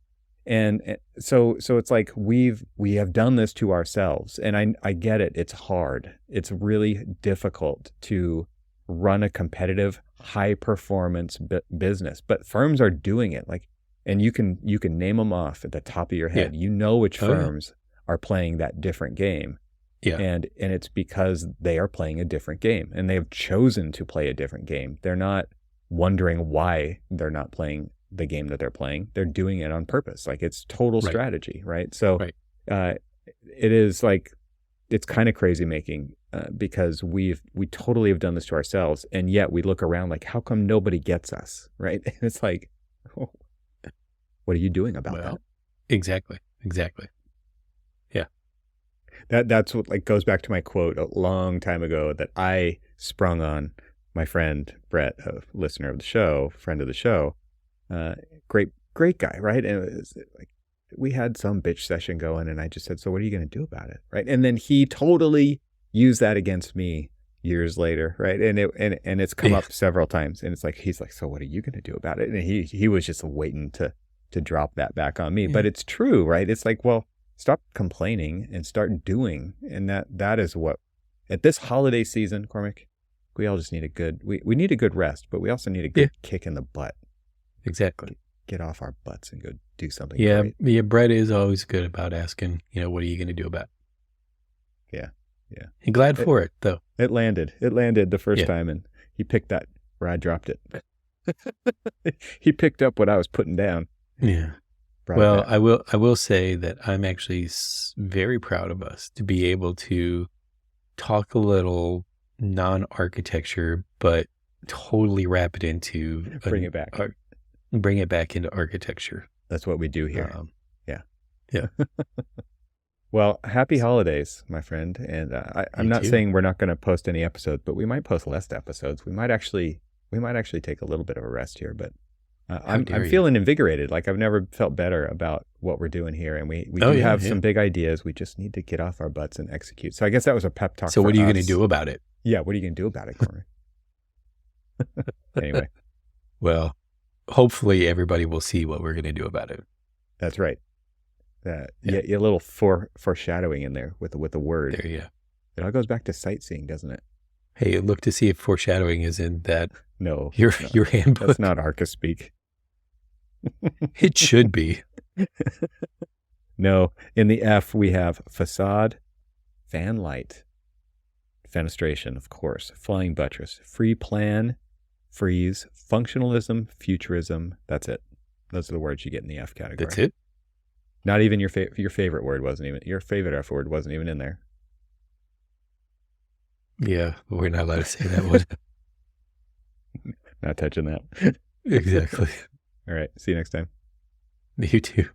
And so it's like we have done this to ourselves. And I get it. It's hard. It's really difficult to run a competitive, high performance business, but firms are doing it. Like, and you can name them off at the top of your head. You know which firms are playing that different game. Yeah. And it's because they are playing a different game and they have chosen to play a different game. They're not wondering why they're not playing the game that they're playing. They're doing it on purpose. Like it's total strategy, right? So it is like, it's kind of crazy making because we totally have done this to ourselves. And yet we look around like, how come nobody gets us? Right. And it's like, oh, what are you doing about that? Exactly. Yeah. That's what like goes back to my quote a long time ago that I sprung on my friend Brett, a listener of the show, friend of the show, great guy, right? And it was like we had some bitch session going, and I just said, "So what are you going to do about it?" Right? And then he totally used that against me years later, right? And it's come up several times, and it's like he's like, "So what are you going to do about it?" And he was just waiting to drop that back on me, but it's true, right? It's like, well, stop complaining and start doing, and that is what at this holiday season, Cormac, we all just need we need a good rest, but we also need a good kick in the butt. Exactly. Get off our butts and go do something. Yeah. Great. Yeah. Brett is always good about asking, what are you going to do about it? Yeah. Yeah. I'm glad for it, though. It landed. It landed the first Yeah. time, and he picked that where I dropped it. He picked up what I was putting down. Yeah. Brought it Well, back. I will say that I'm actually very proud of us to be able to talk a little non-architecture, but totally wrap it into Bring it back. bring it back into architecture. That's what we do here. Yeah. Yeah. Well, happy holidays, my friend. And I'm You not too. saying we're not going to post any episodes, but we might post less episodes. We might actually take a little bit of a rest here. But I'm dare you. feeling invigorated. Like I've never felt better about what we're doing here, and we Oh, do yeah, have yeah. some big ideas. We just need to get off our butts and execute. So I guess that was a pep talk. So for what are you going to us. do about it? Yeah, what are you going to do about it, Corey? Anyway, Well, hopefully everybody will see what we're going to do about it. that's right. Yeah. A little foreshadowing in there with the word. There you go. It all goes back to sightseeing, doesn't it? Hey, look to see if foreshadowing is in that No, your no, handbook. that's not Archispeak. It should be. No, in the F we have facade, fan light, fenestration, of course, flying buttress, free plan, freeze, functionalism, futurism. That's it. Those are the words you get in the F category. That's it. Not even your favorite word wasn't even your favorite F word wasn't even in there. Yeah, we're not allowed to say that one. Not touching that. Exactly. All right. See you next time. You too.